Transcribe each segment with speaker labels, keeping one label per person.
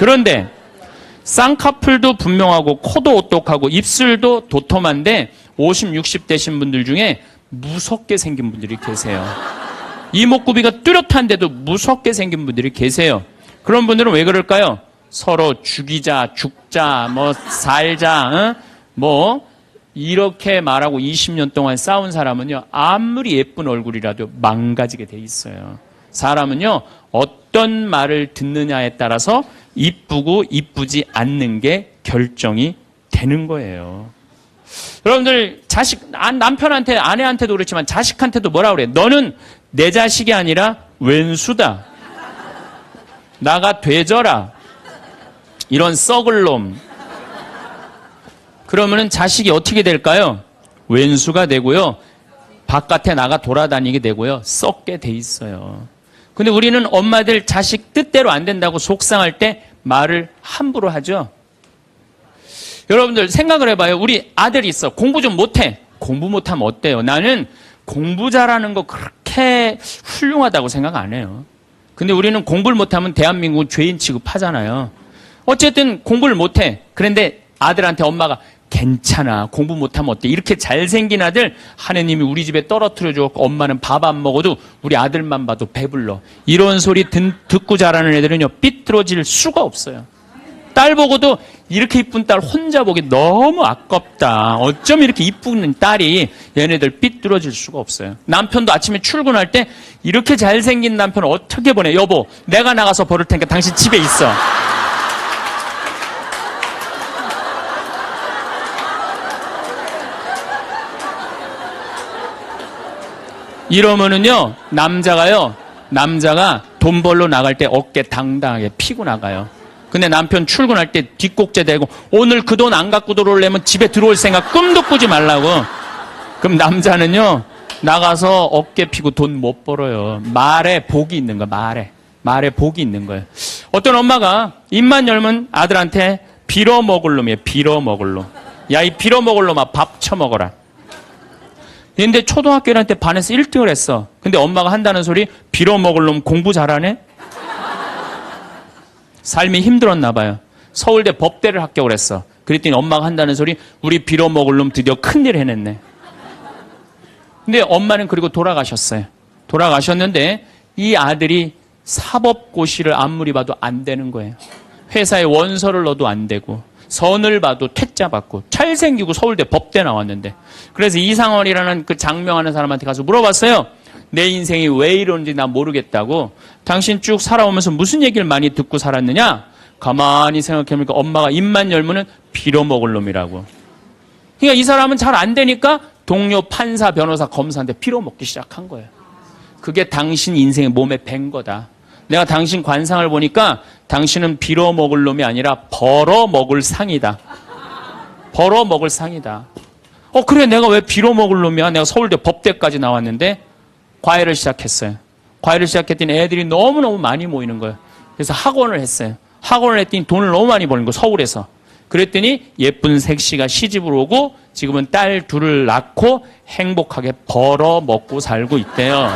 Speaker 1: 그런데 쌍꺼풀도 분명하고 코도 오똑하고 입술도 도톰한데 50, 60 되신 분들 중에 무섭게 생긴 분들이 계세요. 이목구비가 뚜렷한데도 무섭게 생긴 분들이 계세요. 그런 분들은 왜 그럴까요? 서로 죽이자, 죽자, 뭐 살자, 뭐 이렇게 말하고 20년 동안 싸운 사람은요, 아무리 예쁜 얼굴이라도 망가지게 돼 있어요. 사람은요, 어떤 말을 듣느냐에 따라서 이쁘고 이쁘지 않는 게 결정이 되는 거예요. 여러분들 남편한테, 아내한테도 그렇지만 자식한테도 뭐라 그래? 너는 내 자식이 아니라 왼수다. 나가 되져라. 이런 썩을 놈. 그러면은 자식이 어떻게 될까요? 왼수가 되고요. 바깥에 나가 돌아다니게 되고요. 썩게 돼 있어요. 근데 우리는 엄마들 자식 뜻대로 안 된다고 속상할 때 말을 함부로 하죠. 여러분들 생각을 해봐요. 우리 아들이 있어. 공부 좀 못해. 공부 못하면 어때요? 나는 공부 잘하는 거 그렇게 훌륭하다고 생각 안 해요. 근데 우리는 공부를 못하면 대한민국은 죄인 취급하잖아요. 어쨌든 공부를 못해. 그런데 아들한테 엄마가 괜찮아. 공부 못하면 어때? 이렇게 잘생긴 아들 하느님이 우리 집에 떨어뜨려 주었고 엄마는 밥 안 먹어도 우리 아들만 봐도 배불러. 이런 소리 듣고 자라는 애들은요. 삐뚤어질 수가 없어요. 딸 보고도 이렇게 이쁜 딸 혼자 보기 너무 아깝다. 어쩜 이렇게 이쁜 딸이 얘네들 삐뚤어질 수가 없어요. 남편도 아침에 출근할 때 이렇게 잘생긴 남편 어떻게 보내? 여보, 내가 나가서 버릴 테니까 당신 집에 있어. 이러면은요, 남자가 돈 벌러 나갈 때 어깨 당당하게 피고 나가요. 근데 남편 출근할 때 뒷꼭지 대고 오늘 그 돈 안 갖고 들어오려면 집에 들어올 생각 꿈도 꾸지 말라고. 그럼 남자는요, 나가서 어깨 피고 돈 못 벌어요. 말에 복이 있는 거야, 말에 복이 있는 거예요. 어떤 엄마가 입만 열면 아들한테 빌어먹을 놈이에요, 빌어먹을 놈. 야, 이 빌어먹을 놈아, 밥 처먹어라. 근데 초등학교 1학년 때 반에서 1등을 했어. 근데 엄마가 한다는 소리, 빌어먹을 놈 공부 잘하네? 삶이 힘들었나 봐요. 서울대 법대를 합격을 했어. 그랬더니 엄마가 한다는 소리, 우리 빌어먹을 놈 드디어 큰일 해냈네. 근데 엄마는 그리고 돌아가셨어요. 돌아가셨는데 이 아들이 사법고시를 아무리 봐도 안 되는 거예요. 회사에 원서를 넣어도 안 되고 선을 봐도 퇴짜 받고 잘생기고 서울대 법대 나왔는데, 그래서 이상원이라는 그 장명하는 사람한테 가서 물어봤어요. 내 인생이 왜 이러는지 나 모르겠다고. 당신 쭉 살아오면서 무슨 얘기를 많이 듣고 살았느냐? 가만히 생각해보니까 엄마가 입만 열면은 빌어먹을 놈이라고. 그러니까 이 사람은 잘 안 되니까 동료 판사, 변호사, 검사한테 빌어먹기 시작한 거예요. 그게 당신 인생의 몸에 밴 거다. 내가 당신 관상을 보니까 당신은 빌어먹을 놈이 아니라 벌어먹을 상이다. 벌어먹을 상이다. 그래, 내가 왜 빌어먹을 놈이야? 내가 서울대 법대까지 나왔는데. 과외를 시작했어요. 과외를 시작했더니 애들이 너무너무 많이 모이는 거예요. 그래서 학원을 했어요. 학원을 했더니 돈을 너무 많이 버는 거예요, 서울에서. 그랬더니 예쁜 색시가 시집을 오고 지금은 딸 둘을 낳고 행복하게 벌어먹고 살고 있대요.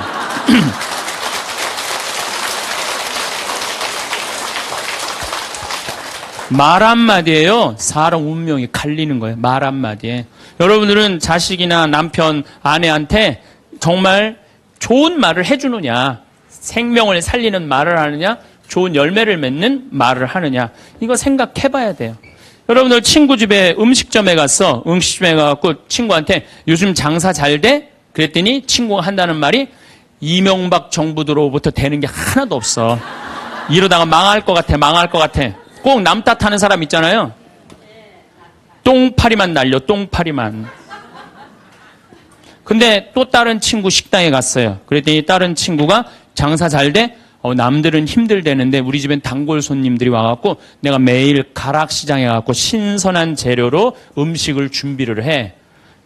Speaker 1: 말 한마디에요, 사람 운명이 갈리는 거예요. 말 한마디에. 여러분들은 자식이나 남편, 아내한테 정말 좋은 말을 해주느냐, 생명을 살리는 말을 하느냐, 좋은 열매를 맺는 말을 하느냐, 이거 생각해봐야 돼요. 여러분들 친구 집에 음식점에 가갖고 친구한테 요즘 장사 잘 돼? 그랬더니 친구가 한다는 말이 이명박 정부 들어부터 되는 게 하나도 없어. 이러다가 망할 것 같아. 꼭 남 탓하는 사람 있잖아요. 똥파리만 날려, 똥파리만. 근데 또 다른 친구 식당에 갔어요. 그랬더니 다른 친구가 장사 잘 돼? 남들은 힘들대는데 우리 집엔 단골 손님들이 와갖고 내가 매일 가락시장에 가갖고 신선한 재료로 음식을 준비를 해.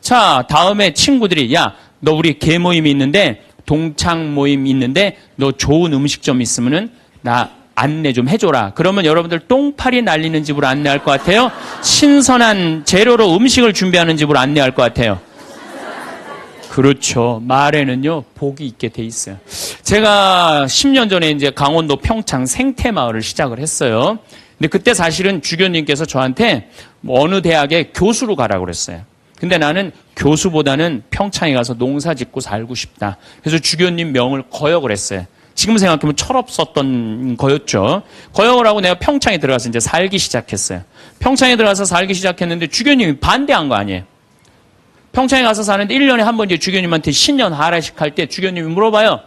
Speaker 1: 자, 다음에 친구들이, 야, 너 우리 개 모임이 있는데, 동창 모임 있는데 너 좋은 음식점 있으면은 나 안내 좀 해줘라. 그러면 여러분들 똥파리 날리는 집으로 안내할 것 같아요? 신선한 재료로 음식을 준비하는 집으로 안내할 것 같아요? 그렇죠. 말에는요, 복이 있게 돼 있어요. 제가 10년 전에 이제 강원도 평창 생태마을을 시작을 했어요. 근데 그때 사실은 주교님께서 저한테 뭐 어느 대학에 교수로 가라고 그랬어요. 근데 나는 교수보다는 평창에 가서 농사 짓고 살고 싶다. 그래서 주교님 명을 거역을 했어요. 지금 생각하면 철없었던 거였죠. 거역을 하고 내가 평창에 들어가서 이제 살기 시작했어요. 평창에 들어가서 살기 시작했는데 주교님이 반대한 거 아니에요. 평창에 가서 사는데 1년에 한 번 이제 주교님한테 신년 하례식 할 때 주교님이 물어봐요.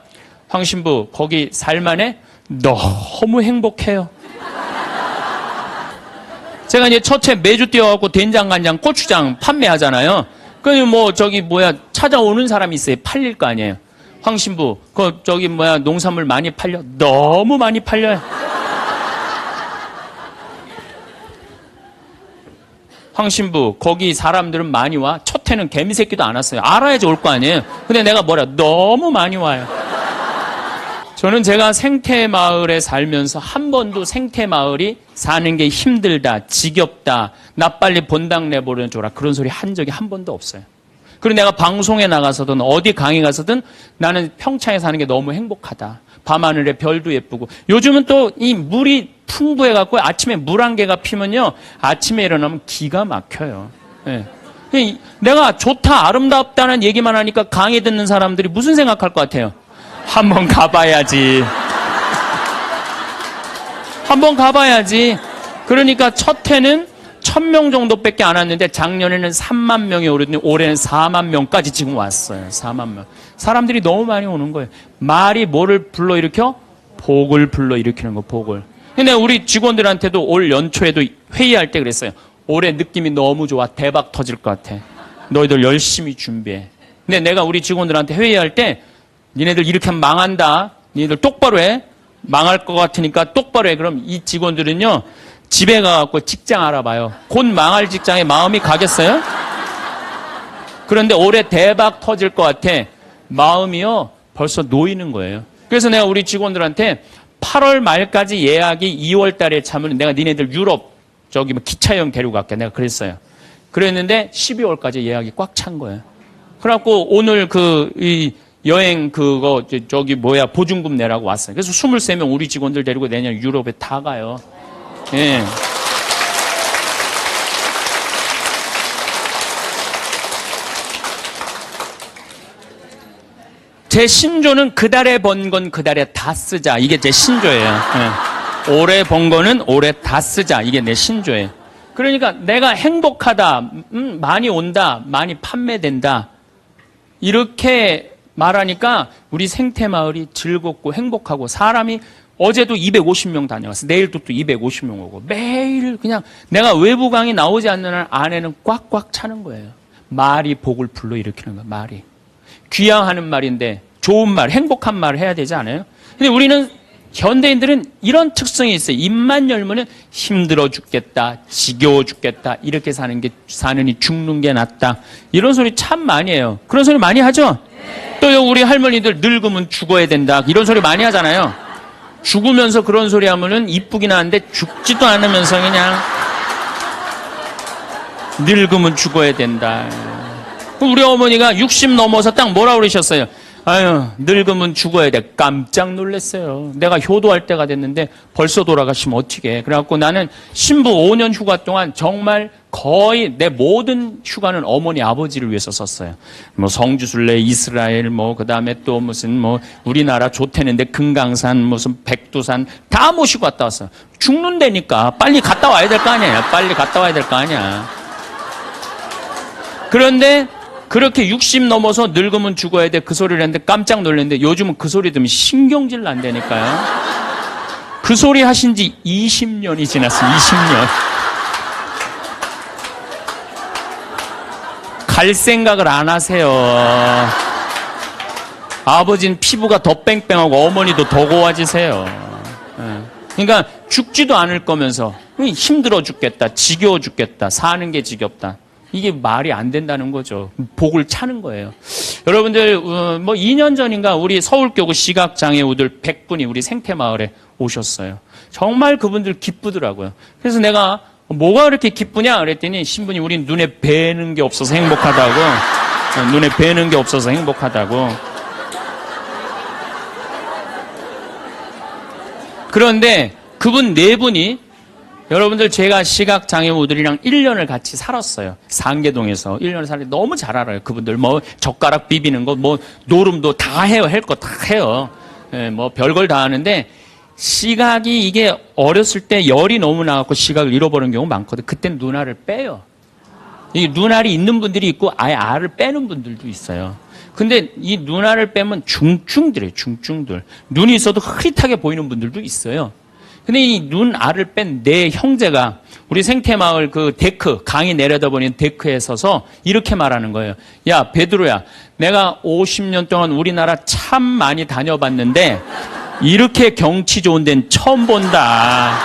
Speaker 1: 황 신부, 거기 살만해? 너무 행복해요. 제가 이제 첫째 매주 뛰어갖고 된장, 간장, 고추장 판매하잖아요. 찾아오는 사람이 있어요. 팔릴 거 아니에요. 황 신부, 농산물 많이 팔려? 너무 많이 팔려요. 황 신부, 거기 사람들은 많이 와? 첫 해는 개미새끼도 안 왔어요. 알아야지 올 거 아니에요. 근데 내가 너무 많이 와요. 저는 제가 생태마을에 살면서 한 번도 생태마을이 사는 게 힘들다, 지겹다, 나 빨리 본당 내보내줘라 그런 소리 한 적이 한 번도 없어요. 그리고 내가 방송에 나가서든 어디 강의 가서든 나는 평창에 사는 게 너무 행복하다. 밤하늘에 별도 예쁘고 요즘은 또 이 물이 풍부해갖고 아침에 물 한 개가 피면요 아침에 일어나면 기가 막혀요. 네. 내가 좋다, 아름답다는 얘기만 하니까 강의 듣는 사람들이 무슨 생각할 것 같아요? 한번 가봐야지. 한번 가봐야지. 그러니까 첫 해는 1000명 정도밖에 안 왔는데 작년에는 3만 명이 오르더니 올해는 4만 명까지 지금 왔어요. 4만 명. 사람들이 너무 많이 오는 거예요. 말이 뭐를 불러일으켜? 복을 불러일으키는 거, 복을. 근데 우리 직원들한테도 올 연초에도 회의할 때 그랬어요. 올해 느낌이 너무 좋아. 대박 터질 것 같아. 너희들 열심히 준비해. 근데 내가 우리 직원들한테 회의할 때 니네들 이렇게 하면 망한다. 니네들 똑바로 해. 망할 것 같으니까 똑바로 해. 그럼 이 직원들은요. 집에 가갖고 직장 알아봐요. 곧 망할 직장에 마음이 가겠어요? 그런데 올해 대박 터질 것 같아. 마음이요. 벌써 놓이는 거예요. 그래서 내가 우리 직원들한테 8월 말까지 예약이 2월 달에 차면 내가 니네들 유럽 기차 여행 데려갈게. 내가 그랬어요. 그랬는데 12월까지 예약이 꽉 찬 거예요. 그래갖고 오늘 여행 보증금 내라고 왔어요. 그래서 23명 우리 직원들 데리고 내년 유럽에 다 가요. 예. 제 신조는 그달에 번 건 그달에 다 쓰자. 이게 제 신조예요. 예. 올해 번 거는 올해 다 쓰자. 이게 내 신조예요. 그러니까 내가 행복하다, 많이 온다, 많이 판매된다. 이렇게 말하니까 우리 생태마을이 즐겁고 행복하고 사람이 어제도 250명 다녀왔어. 내일도 또 250명 오고 매일 그냥 내가 외부 강의 나오지 않는 한 안에는 꽉꽉 차는 거예요. 말이 복을 불러일으키는 거야. 말이. 귀향하는 말인데 좋은 말, 행복한 말을 해야 되지 않아요? 근데 우리는 현대인들은 이런 특성이 있어요. 입만 열면은 힘들어 죽겠다, 지겨워 죽겠다, 이렇게 사느니 죽는 게 낫다. 이런 소리 참 많이 해요. 그런 소리 많이 하죠? 또 우리 할머니들 늙으면 죽어야 된다. 이런 소리 많이 하잖아요. 죽으면서 그런 소리 하면은 이쁘긴 한데 죽지도 않으면서 그냥 늙으면 죽어야 된다. 우리 어머니가 60 넘어서 딱 뭐라 그러셨어요? 아유, 늙으면 죽어야 돼. 깜짝 놀랐어요. 내가 효도할 때가 됐는데 벌써 돌아가시면 어떡해. 그래갖고 나는 신부 5년 휴가 동안 정말 거의 내 모든 휴가는 어머니 아버지를 위해서 썼어요. 성주순례, 이스라엘, 그 다음에 또 우리나라 좋대는데 금강산, 백두산 다 모시고 갔다 왔어요. 죽는다니까. 빨리 갔다 와야 될 거 아니야. 빨리 갔다 와야 될 거 아니야. 그런데 그렇게 60 넘어서 늙으면 죽어야 돼. 그 소리를 했는데 깜짝 놀랐는데 요즘은 그 소리 들으면 신경질 난다니까요. 그 소리 하신 지 20년이 지났어요. 20년. 갈 생각을 안 하세요. 아버지는 피부가 더 뺑뺑하고 어머니도 더 고와지세요. 그러니까 죽지도 않을 거면서 힘들어 죽겠다, 지겨워 죽겠다, 사는 게 지겹다. 이게 말이 안 된다는 거죠. 복을 차는 거예요. 여러분들 2년 전인가 우리 서울교구 시각장애우들 100분이 우리 생태마을에 오셨어요. 정말 그분들 기쁘더라고요. 그래서 내가 뭐가 그렇게 기쁘냐 그랬더니 신부님 우리 눈에 뵈는 게 없어서 행복하다고. 눈에 뵈는 게 없어서 행복하다고. 그런데 그분 네 분이 여러분들 제가 시각장애우들이랑 1년을 같이 살았어요. 상계동에서 1년을 살았는데 너무 잘 알아요. 그분들 뭐 젓가락 비비는 거 뭐 노름도 다 해요. 할 거 다 해요. 예, 뭐 별걸 다 하는데 시각이 이게 어렸을 때 열이 너무 나갖고 시각을 잃어버리는 경우 많거든. 그때는 눈알을 빼요. 이 눈알이 있는 분들이 있고 아예 알을 빼는 분들도 있어요. 근데 이 눈알을 빼면 중증들이에요. 중증들. 눈이 있어도 흐릿하게 보이는 분들도 있어요. 근데 이 눈알을 뺀 내 형제가 우리 생태마을 그 데크, 강이 내려다보는 데크에 서서 이렇게 말하는 거예요. 야, 베드로야, 내가 50년 동안 우리나라 참 많이 다녀봤는데 이렇게 경치 좋은 데는 처음 본다.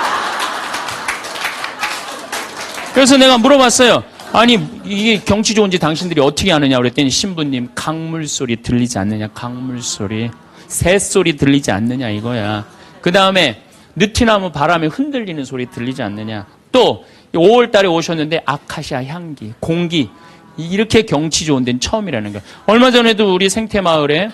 Speaker 1: 그래서 내가 물어봤어요. 아니, 이게 경치 좋은지 당신들이 어떻게 아느냐 그랬더니 신부님, 강물 소리 들리지 않느냐, 강물 소리. 새소리 들리지 않느냐 이거야. 그 다음에 느티나무 바람에 흔들리는 소리 들리지 않느냐. 또 5월 달에 오셨는데 아카시아 향기, 공기, 이렇게 경치 좋은 데는 처음이라는 거야. 얼마 전에도 우리 생태마을에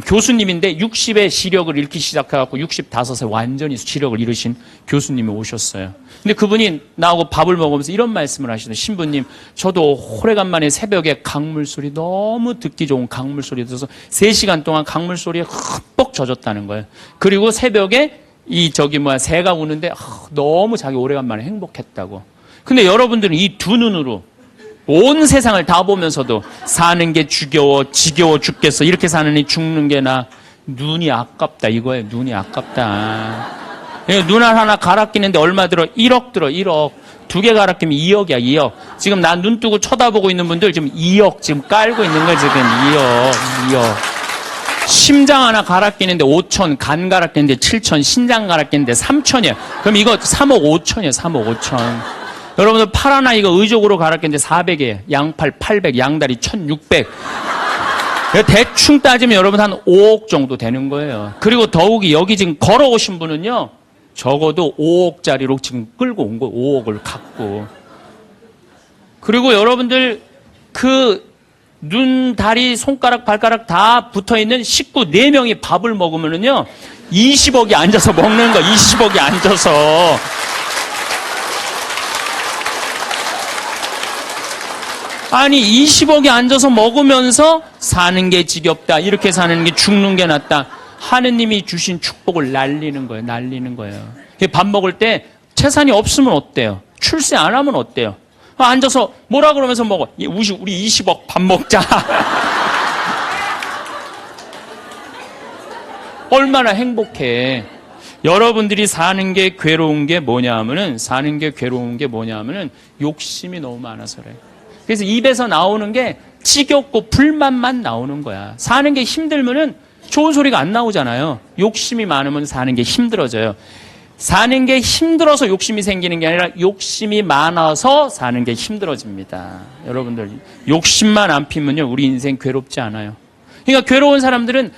Speaker 1: 교수님인데 60에 시력을 잃기 시작해갖고 65세 완전히 시력을 잃으신 교수님이 오셨어요. 근데 그분이 나하고 밥을 먹으면서 이런 말씀을 하시더라고요. 신부님, 저도 오래간만에 새벽에 강물 소리, 너무 듣기 좋은 강물 소리 들어서 3시간 동안 강물 소리에 흠뻑 젖었다는 거예요. 그리고 새벽에 새가 우는데 너무 자기 오래간만에 행복했다고. 근데 여러분들은 이 두 눈으로 온 세상을 다 보면서도 사는 게 지겨워 죽겠어. 이렇게 사느니 죽는 게 나. 눈이 아깝다 이거예요. 눈이 아깝다. 눈알 하나 갈아 끼는데 얼마 들어? 1억 들어. 1억. 2개 갈아 끼면 2억이야. 2억. 지금 난 눈 뜨고 쳐다보고 있는 분들 지금 2억 지금 깔고 있는 거야. 지금 2억. 심장 하나 갈아 끼는데 5천, 간 갈아 끼는데 7천, 신장 갈아 끼는데 3천이야. 그럼 이거 3억 5천이야. 3억 5천. 여러분들 팔 하나 이거 의족으로 갈아 끼는데 400이에요. 양팔 800, 양다리 1600. 대충 따지면 여러분 한 5억 정도 되는 거예요. 그리고 더욱이 여기 지금 걸어오신 분은요, 적어도 5억짜리로 지금 끌고 온 거예요. 5억을 갖고. 그리고 여러분들 눈, 다리, 손가락, 발가락 다 붙어있는 식구 4명이 밥을 먹으면은요, 20억이 앉아서 먹는 거, 20억이 앉아서. 아니, 20억이 앉아서 먹으면서 사는 게 지겹다, 이렇게 사는 게 죽는 게 낫다. 하느님이 주신 축복을 날리는 거예요, 날리는 거예요. 밥 먹을 때 재산이 없으면 어때요? 출세 안 하면 어때요? 앉아서 뭐라 그러면서 먹어. 우리 20억 밥 먹자. 얼마나 행복해. 여러분들이 사는 게 괴로운 게 뭐냐 하면은, 욕심이 너무 많아서 그래. 그래서 입에서 나오는 게 지겹고 불만만 나오는 거야. 사는 게 힘들면은 좋은 소리가 안 나오잖아요. 욕심이 많으면 사는 게 힘들어져요. 사는 게 힘들어서 욕심이 생기는 게 아니라 욕심이 많아서 사는 게 힘들어집니다. 여러분들 욕심만 안 피면요 우리 인생 괴롭지 않아요. 그러니까 괴로운 사람들은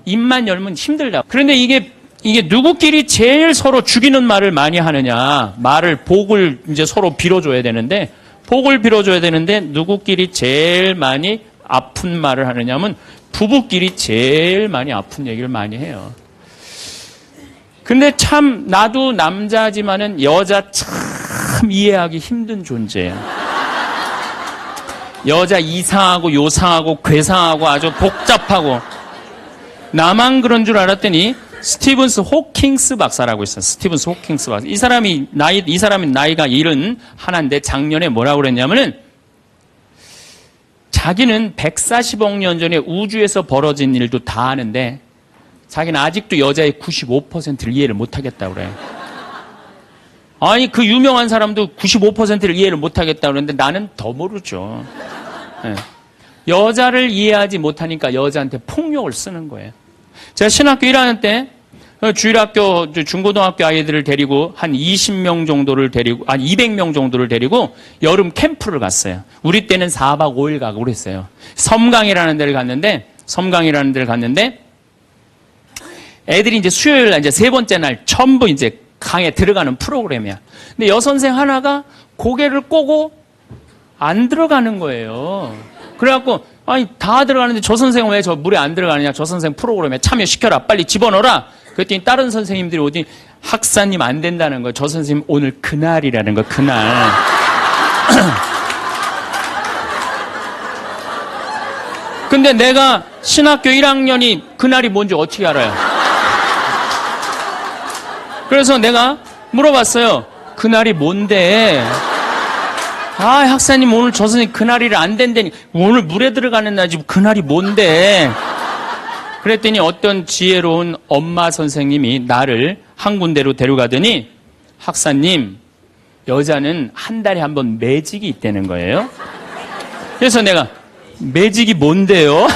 Speaker 1: 입만 열면 힘들다. 그런데 이게 누구끼리 제일 서로 죽이는 말을 많이 하느냐. 복을 이제 서로 빌어줘야 되는데 누구끼리 제일 많이 아픈 말을 하느냐면 부부끼리 제일 많이 아픈 얘기를 많이 해요. 근데 참 나도 남자지만은 여자 참 이해하기 힘든 존재예요. 여자 이상하고 요상하고 괴상하고 아주 복잡하고. 나만 그런 줄 알았더니 스티븐스 호킹스 박사라고 있어요. 스티븐스 호킹스 박사. 이 사람이 나이가 71인데 작년에 뭐라고 그랬냐면은 자기는 140억 년 전에 우주에서 벌어진 일도 다 아는데 자기는 아직도 여자의 95%를 이해를 못하겠다고 그래요. 아니 그 유명한 사람도 95%를 이해를 못하겠다고 그러는데 나는 더 모르죠. 네. 여자를 이해하지 못하니까 여자한테 폭력을 쓰는 거예요. 제가 신학교 1학년 때 주일학교 중고등학교 아이들을 데리고 한 20명 정도를 데리고 200명 정도를 데리고 여름 캠프를 갔어요. 우리 때는 4박 5일 가고 그랬어요. 섬강이라는 데를 갔는데 애들이 이제 수요일 날 이제 세 번째 날 전부 이제 강에 들어가는 프로그램이야. 근데 여선생 하나가 고개를 꼬고 안 들어가는 거예요. 그래갖고 아니 다 들어가는데 저 선생은 왜 저 물에 안 들어가느냐, 저 선생 프로그램에 참여시켜라, 빨리 집어넣어라. 그랬더니 다른 선생님들이 오더니 학사님 안 된다는 거예요. 저 선생님 오늘 그날이라는 거, 그날. 근데 내가 신학교 1학년이 그날이 뭔지 어떻게 알아요? 그래서 내가 물어봤어요. 그날이 뭔데? 아, 학사님 오늘 저 선생님 그날이 안 된다니. 오늘 물에 들어가는 날지 그날이 뭔데? 그랬더니 어떤 지혜로운 엄마 선생님이 나를 한 군데로 데려가더니 학사님, 여자는 한 달에 한 번 매직이 있다는 거예요. 그래서 내가 매직이 뭔데요?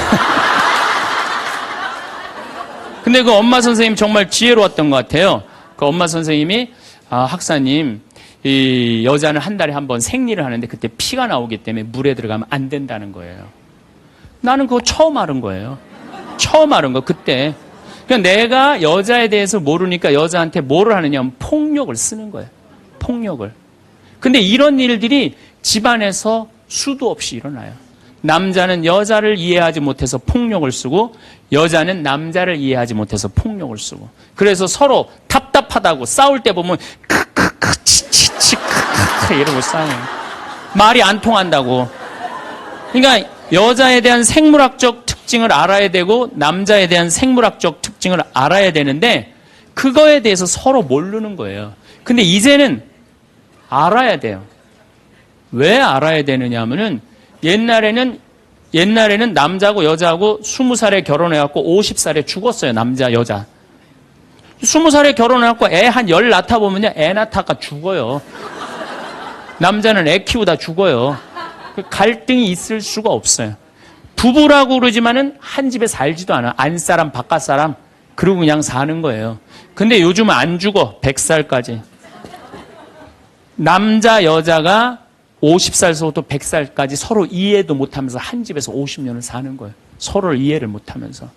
Speaker 1: 근데 그 엄마 선생님 정말 지혜로웠던 것 같아요. 그 엄마 선생님이 학사님, 이 여자는 한 달에 한 번 생리를 하는데 그때 피가 나오기 때문에 물에 들어가면 안 된다는 거예요. 나는 그거 처음 알은 거예요. 처음 알은 거, 그때. 그러니까 내가 여자에 대해서 모르니까 여자한테 뭐를 하느냐 하면 폭력을 쓰는 거예요. 폭력을. 근데 이런 일들이 집안에서 수도 없이 일어나요. 남자는 여자를 이해하지 못해서 폭력을 쓰고 여자는 남자를 이해하지 못해서 폭력을 쓰고, 그래서 서로 답답하다고 싸울 때 보면 크크크 치치치 크크크 이러고 싸워요. 말이 안 통한다고. 그러니까 여자에 대한 생물학적 특징을 알아야 되고 남자에 대한 생물학적 특징을 알아야 되는데 그거에 대해서 서로 모르는 거예요. 근데 이제는 알아야 돼요. 왜 알아야 되느냐 하면은 옛날에는 남자하고 여자하고 20살에 결혼해갖고 50살에 죽었어요. 남자, 여자. 20살에 결혼해갖고 애 한 10 낳다보면요, 애 낳다가 죽어요. 남자는 애 키우다 죽어요. 갈등이 있을 수가 없어요. 부부라고 그러지만은 한 집에 살지도 않아. 안사람, 바깥사람. 그러고 그냥 사는 거예요. 근데 요즘은 안 죽어. 100살까지. 남자, 여자가 50살서부터 100살까지 서로 이해도 못하면서 한 집에서 50년을 사는 거예요. 서로를 이해를 못하면서.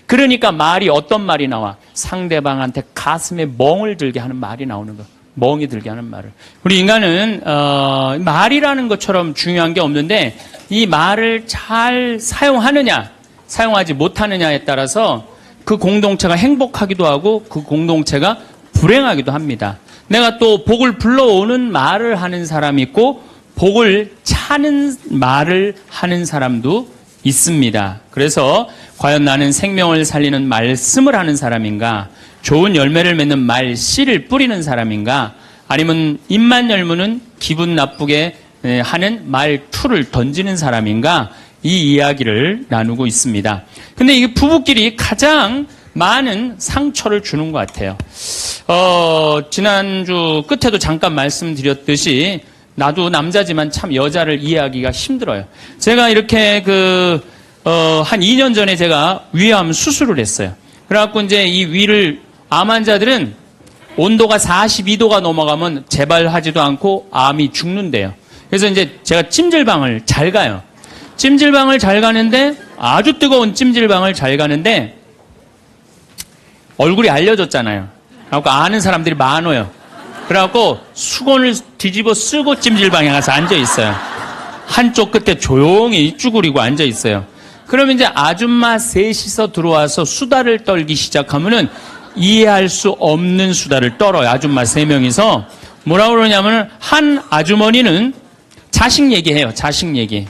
Speaker 1: 그러니까 말이 어떤 말이 나와? 상대방한테 가슴에 멍을 들게 하는 말이 나오는 거예요. 멍이 들게 하는 말을. 우리 인간은 말이라는 것처럼 중요한 게 없는데 이 말을 잘 사용하느냐 사용하지 못하느냐에 따라서 그 공동체가 행복하기도 하고 그 공동체가 불행하기도 합니다. 내가 또 복을 불러오는 말을 하는 사람이 있고 복을 차는 말을 하는 사람도 있습니다. 그래서 과연 나는 생명을 살리는 말씀을 하는 사람인가, 좋은 열매를 맺는 말씨를 뿌리는 사람인가, 아니면 입만 열무는 기분 나쁘게 하는 말투를 던지는 사람인가, 이 이야기를 나누고 있습니다. 근데 이게 부부끼리 가장 많은 상처를 주는 것 같아요. 지난주 끝에도 잠깐 말씀드렸듯이 나도 남자지만 참 여자를 이해하기가 힘들어요. 제가 이렇게 한 2년 전에 제가 위암 수술을 했어요. 그래갖고 이제 이 위를, 암 환자들은 온도가 42도가 넘어가면 재발하지도 않고 암이 죽는데요. 그래서 이제 제가 찜질방을 잘 가요. 찜질방을 잘 가는데, 아주 뜨거운 찜질방을 잘 가는데, 얼굴이 알려졌잖아요. 그래갖고 아는 사람들이 많아요. 그래갖고 수건을 뒤집어 쓰고 찜질방에 가서 앉아 있어요. 한쪽 끝에 조용히 쭈그리고 앉아 있어요. 그러면 이제 아줌마 셋이서 들어와서 수다를 떨기 시작하면은 이해할 수 없는 수다를 떨어요. 아줌마 3명이서. 뭐라고 그러냐면은 한 아주머니는 자식 얘기해요. 자식 얘기.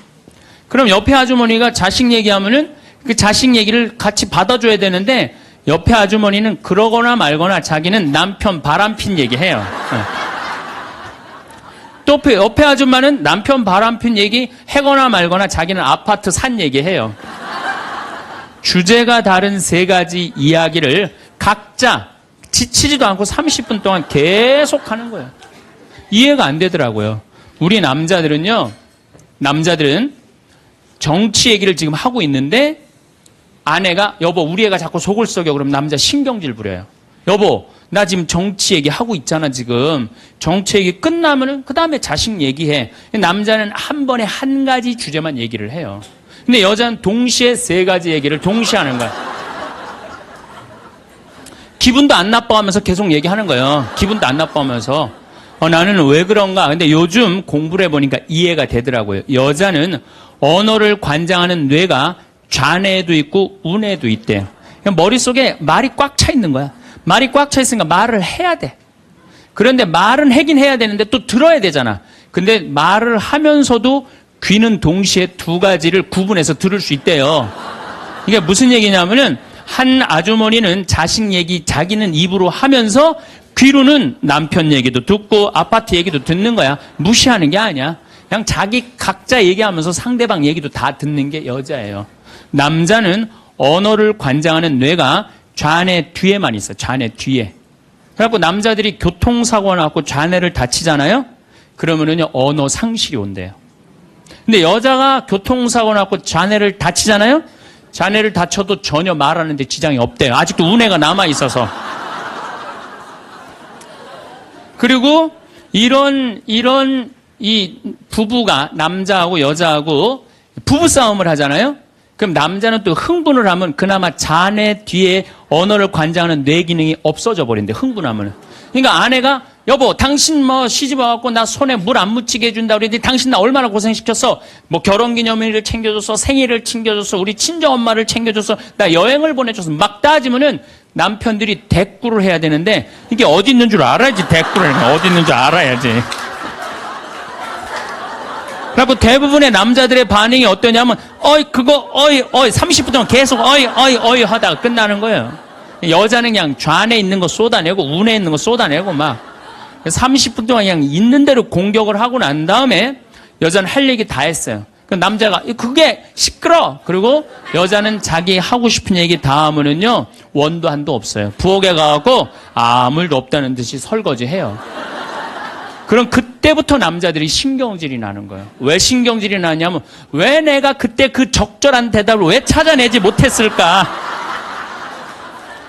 Speaker 1: 그럼 옆에 아주머니가 자식 얘기하면은 그 자식 얘기를 같이 받아줘야 되는데 옆에 아주머니는 그러거나 말거나 자기는 남편 바람핀 얘기해요. 또 옆에 아줌마는 남편 바람핀 얘기 해거나 말거나 자기는 아파트 산 얘기해요. 주제가 다른 3가지 이야기를 각자 지치지도 않고 30분 동안 계속 하는 거예요. 이해가 안 되더라고요. 우리 남자들은 정치 얘기를 지금 하고 있는데 아내가, 여보 우리 애가 자꾸 속을 썩여. 그럼 남자 신경질 부려요. 여보 나 지금 정치 얘기하고 있잖아. 지금 정치 얘기 끝나면은 그 다음에 자식 얘기해. 남자는 한 번에 한 가지 주제만 얘기를 해요. 근데 여자는 동시에 3가지 얘기를 동시에 하는 거야. 기분도 안 나빠하면서 계속 얘기하는 거예요. 기분도 안 나빠하면서. 나는 왜 그런가. 근데 요즘 공부를 해보니까 이해가 되더라고요. 여자는 언어를 관장하는 뇌가 좌뇌에도 있고 우뇌에도 있대요. 머릿속에 말이 꽉 차 있는 거야. 말이 꽉 차 있으니까 말을 해야 돼. 그런데 말은 하긴 해야 되는데 또 들어야 되잖아. 근데 말을 하면서도 귀는 동시에 두 가지를 구분해서 들을 수 있대요. 이게 무슨 얘기냐면은 한 아주머니는 자식 얘기 자기는 입으로 하면서 귀로는 남편 얘기도 듣고 아파트 얘기도 듣는 거야. 무시하는 게 아니야. 그냥 자기 각자 얘기하면서 상대방 얘기도 다 듣는 게 여자예요. 남자는 언어를 관장하는 뇌가 좌뇌 뒤에만 있어. 좌뇌 뒤에. 그래갖고 남자들이 교통사고가 나고 좌뇌를 다치잖아요. 그러면은요 언어 상실이 온대요. 근데 여자가 교통사고 나고 좌뇌를 다치잖아요. 좌뇌를 다쳐도 전혀 말하는데 지장이 없대요. 아직도 우뇌가 남아 있어서. 그리고 이런 이 부부가 남자하고 여자하고 부부 싸움을 하잖아요. 그럼 남자는 또 흥분을 하면 그나마 좌뇌 뒤에 언어를 관장하는 뇌 기능이 없어져 버린대. 흥분하면. 그러니까 아내가 여보 당신 뭐 시집 와갖고 나 손에 물 안 묻히게 해준다 그랬더니 당신 나 얼마나 고생시켰어. 뭐 결혼기념일을 챙겨줬어. 생일을 챙겨줬어. 우리 친정엄마를 챙겨줬어. 나 여행을 보내줘서 막 따지면은 남편들이 대꾸를 해야 되는데 이게 어디 있는 줄 알아야지. 대꾸를 어디 있는 줄 알아야지. 그래갖고 대부분의 남자들의 반응이 어떠냐면 그거 30분 동안 계속 하다가 끝나는 거예요. 여자는 그냥 좌뇌에 있는 거 쏟아내고 우뇌에 있는 거 쏟아내고 막 30분 동안 그냥 있는 대로 공격을 하고 난 다음에 여자는 할 얘기 다 했어요. 그 남자가 그게 시끄러. 그리고 여자는 자기 하고 싶은 얘기 다 하면은요 원도 한도 없어요. 부엌에 가갖고 아무 일도 없다는 듯이 설거지해요. 그럼 그때부터 남자들이 신경질이 나는 거예요. 왜 신경질이 나냐면 왜 내가 그때 그 적절한 대답을 왜 찾아내지 못했을까?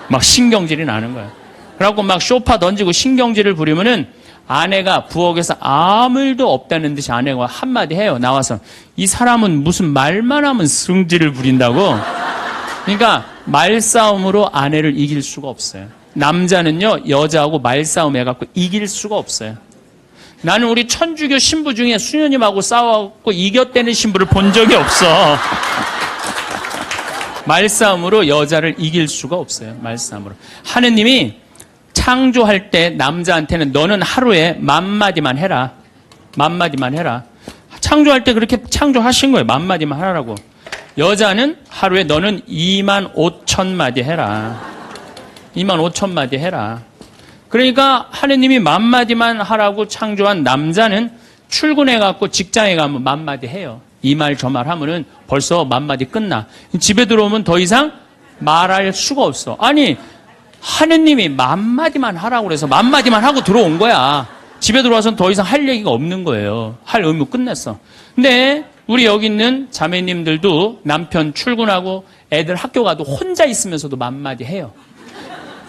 Speaker 1: 막 신경질이 나는 거예요. 그래갖고 막 쇼파 던지고 신경질을 부리면은 아내가 부엌에서 아무 일도 없다는 듯이 아내가 한마디 해요. 나와서 이 사람은 무슨 말만 하면 승질을 부린다고. 그러니까 말싸움으로 아내를 이길 수가 없어요. 남자는요 여자하고 말싸움 해갖고 이길 수가 없어요. 나는 우리 천주교 신부 중에 수녀님하고 싸워갖고 이겼다는 신부를 본 적이 없어. 말싸움으로 여자를 이길 수가 없어요. 말싸움으로. 하느님이 창조할 때 남자한테는 너는 하루에 10,000마디만 해라. 10,000마디만 해라. 창조할 때 그렇게 창조하신 거예요. 10,000마디만 하라고. 여자는 하루에 너는 25,000마디 해라. 25,000마디 해라. 그러니까 하느님이 10,000마디만 하라고 창조한 남자는 출근해갖고 직장에 가면 10,000마디 해요. 이 말 저 말 하면은 벌써 10,000마디 끝나. 집에 들어오면 더 이상 말할 수가 없어. 아니 하느님이 10,000마디만 하라고 그래서 10,000마디만 하고 들어온 거야. 집에 들어와서는 더 이상 할 얘기가 없는 거예요. 할 의무 끝냈어. 근데 우리 여기 있는 자매님들도 남편 출근하고 애들 학교 가도 혼자 있으면서도 10,000마디 해요.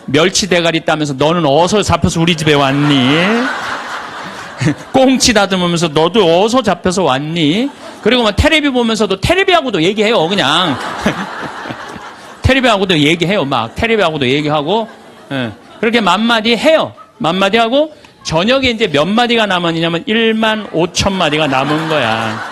Speaker 1: 멸치 대가리 따면서 너는 어디서 잡혀서 우리 집에 왔니? 꽁치 다듬으면서 너도 어디서 잡혀서 왔니? 그리고 막 테레비 보면서도 테레비하고도 얘기해요. 그냥 테레비하고도 얘기해요. 막 테레비하고도 얘기하고 그렇게 10,000마디 해요. 10,000마디 하고 저녁에 이제 몇 마디가 남았냐면 15,000마디가 남은 거야.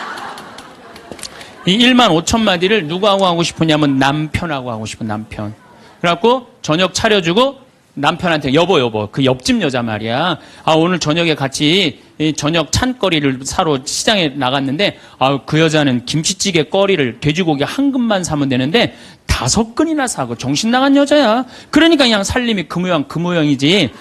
Speaker 1: 이 15,000마디를 누구하고 하고 싶으냐면 남편하고 하고 싶은 남편. 그래갖고 저녁 차려주고 남편한테 여보 그 옆집 여자 말이야. 오늘 저녁에 같이 저녁 찬거리를 사러 시장에 나갔는데 그 여자는 김치찌개 거리를 돼지고기 한 근만 사면 되는데 5근이나 사고 정신 나간 여자야. 그러니까 그냥 살림이 그 모양이지.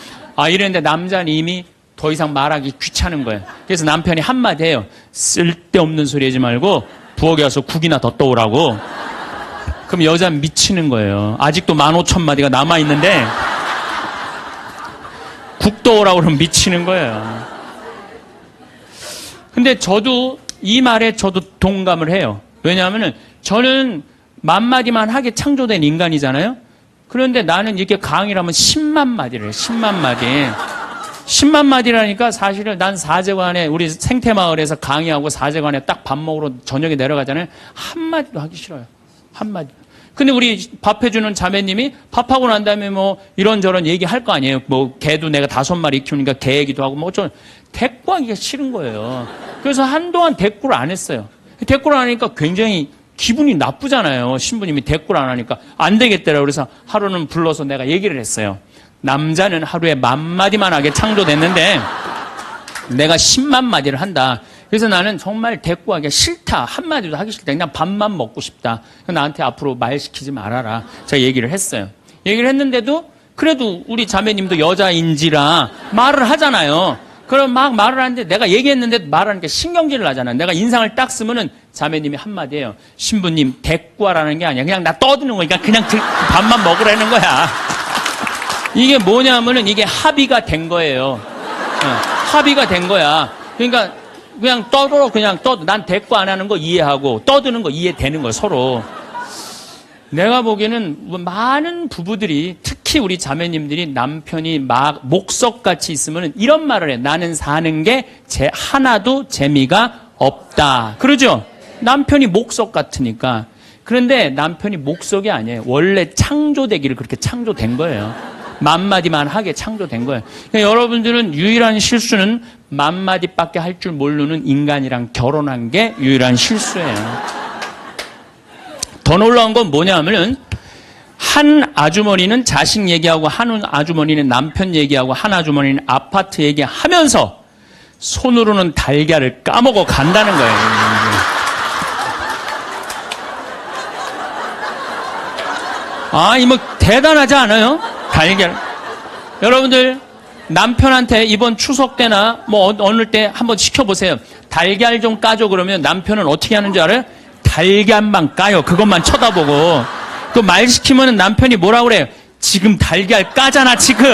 Speaker 1: 이랬는데 남자는 이미 더 이상 말하기 귀찮은 거예요. 그래서 남편이 한마디 해요. 쓸데없는 소리 하지 말고 부엌에 와서 국이나 더 떠오라고. 그럼 여자는 미치는 거예요. 아직도 15,000마디가 남아있는데 국 떠오라고 그러면 미치는 거예요. 근데 저도 이 말에 저도 동감을 해요. 왜냐하면 저는 10,000마디만 하게 창조된 인간이잖아요. 그런데 나는 이렇게 강의를 하면 100,000 마디를 해요. 100,000 마디. 100,000 마디라니까 사실은 난 사제관에 우리 생태마을에서 강의하고 사제관에 딱 밥 먹으러 저녁에 내려가잖아요. 한마디도 하기 싫어요. 한마디. 근데 우리 밥 해주는 자매님이 밥하고 난 다음에 뭐 이런저런 얘기할 거 아니에요. 뭐 개도 내가 5마리 키우니까 개 얘기도 하고 뭐 어쩌면 대꾸하기가 싫은 거예요. 그래서 한동안 대꾸를 안 했어요. 대꾸를 안 하니까 굉장히 기분이 나쁘잖아요. 신부님이 대꾸를 안 하니까 안 되겠더라고요. 그래서 하루는 불러서 내가 얘기를 했어요. 남자는 하루에 10,000마디만 하게 창조됐는데 내가 10만 마디를 한다. 그래서 나는 정말 대꾸하기가 싫다. 한마디도 하기 싫다. 그냥 밥만 먹고 싶다. 나한테 앞으로 말 시키지 말아라. 제가 얘기를 했어요. 얘기를 했는데도 그래도 우리 자매님도 여자인지라 말을 하잖아요. 그럼 막 말을 하는데 내가 얘기했는데 말하니까 신경질을 하잖아요. 내가 인상을 딱 쓰면은 자매님이 한마디예요. 신부님 대꾸하라는 게 아니야. 그냥 나 떠드는 거니까 그냥 밥만 먹으라는 거야. 이게 뭐냐면은 이게 합의가 된 거예요. 합의가 된 거야. 그러니까 그냥 떠들어 그냥 떠도 난 대꾸 안 하는 거 이해하고 떠드는 거 이해되는 거야 서로. 내가 보기에는 많은 부부들이 특히 우리 자매님들이 남편이 막 목석같이 있으면 이런 말을 해. 나는 사는 게 하나도 재미가 없다. 그러죠? 남편이 목석 같으니까. 그런데 남편이 목석이 아니에요. 원래 창조되기를 그렇게 창조된 거예요. 10,000마디만 하게 창조된 거예요. 그러니까 여러분들은 유일한 실수는 10,000마디밖에 할 줄 모르는 인간이랑 결혼한 게 유일한 실수예요. 더 놀라운 건 뭐냐면은 한 아주머니는 자식 얘기하고 한 아주머니는 남편 얘기하고 한 아주머니는 아파트 얘기하면서 손으로는 달걀을 까먹어 간다는 거예요. 뭐 대단하지 않아요? 달걀. 여러분들 남편한테 이번 추석 때나 뭐 어느 때 한번 시켜보세요. 달걀 좀 까줘 그러면 남편은 어떻게 하는 줄 알아요? 달걀만 까요. 그것만 쳐다보고. 그 말 시키면 남편이 뭐라고 그래요? 지금 달걀 까잖아, 지금.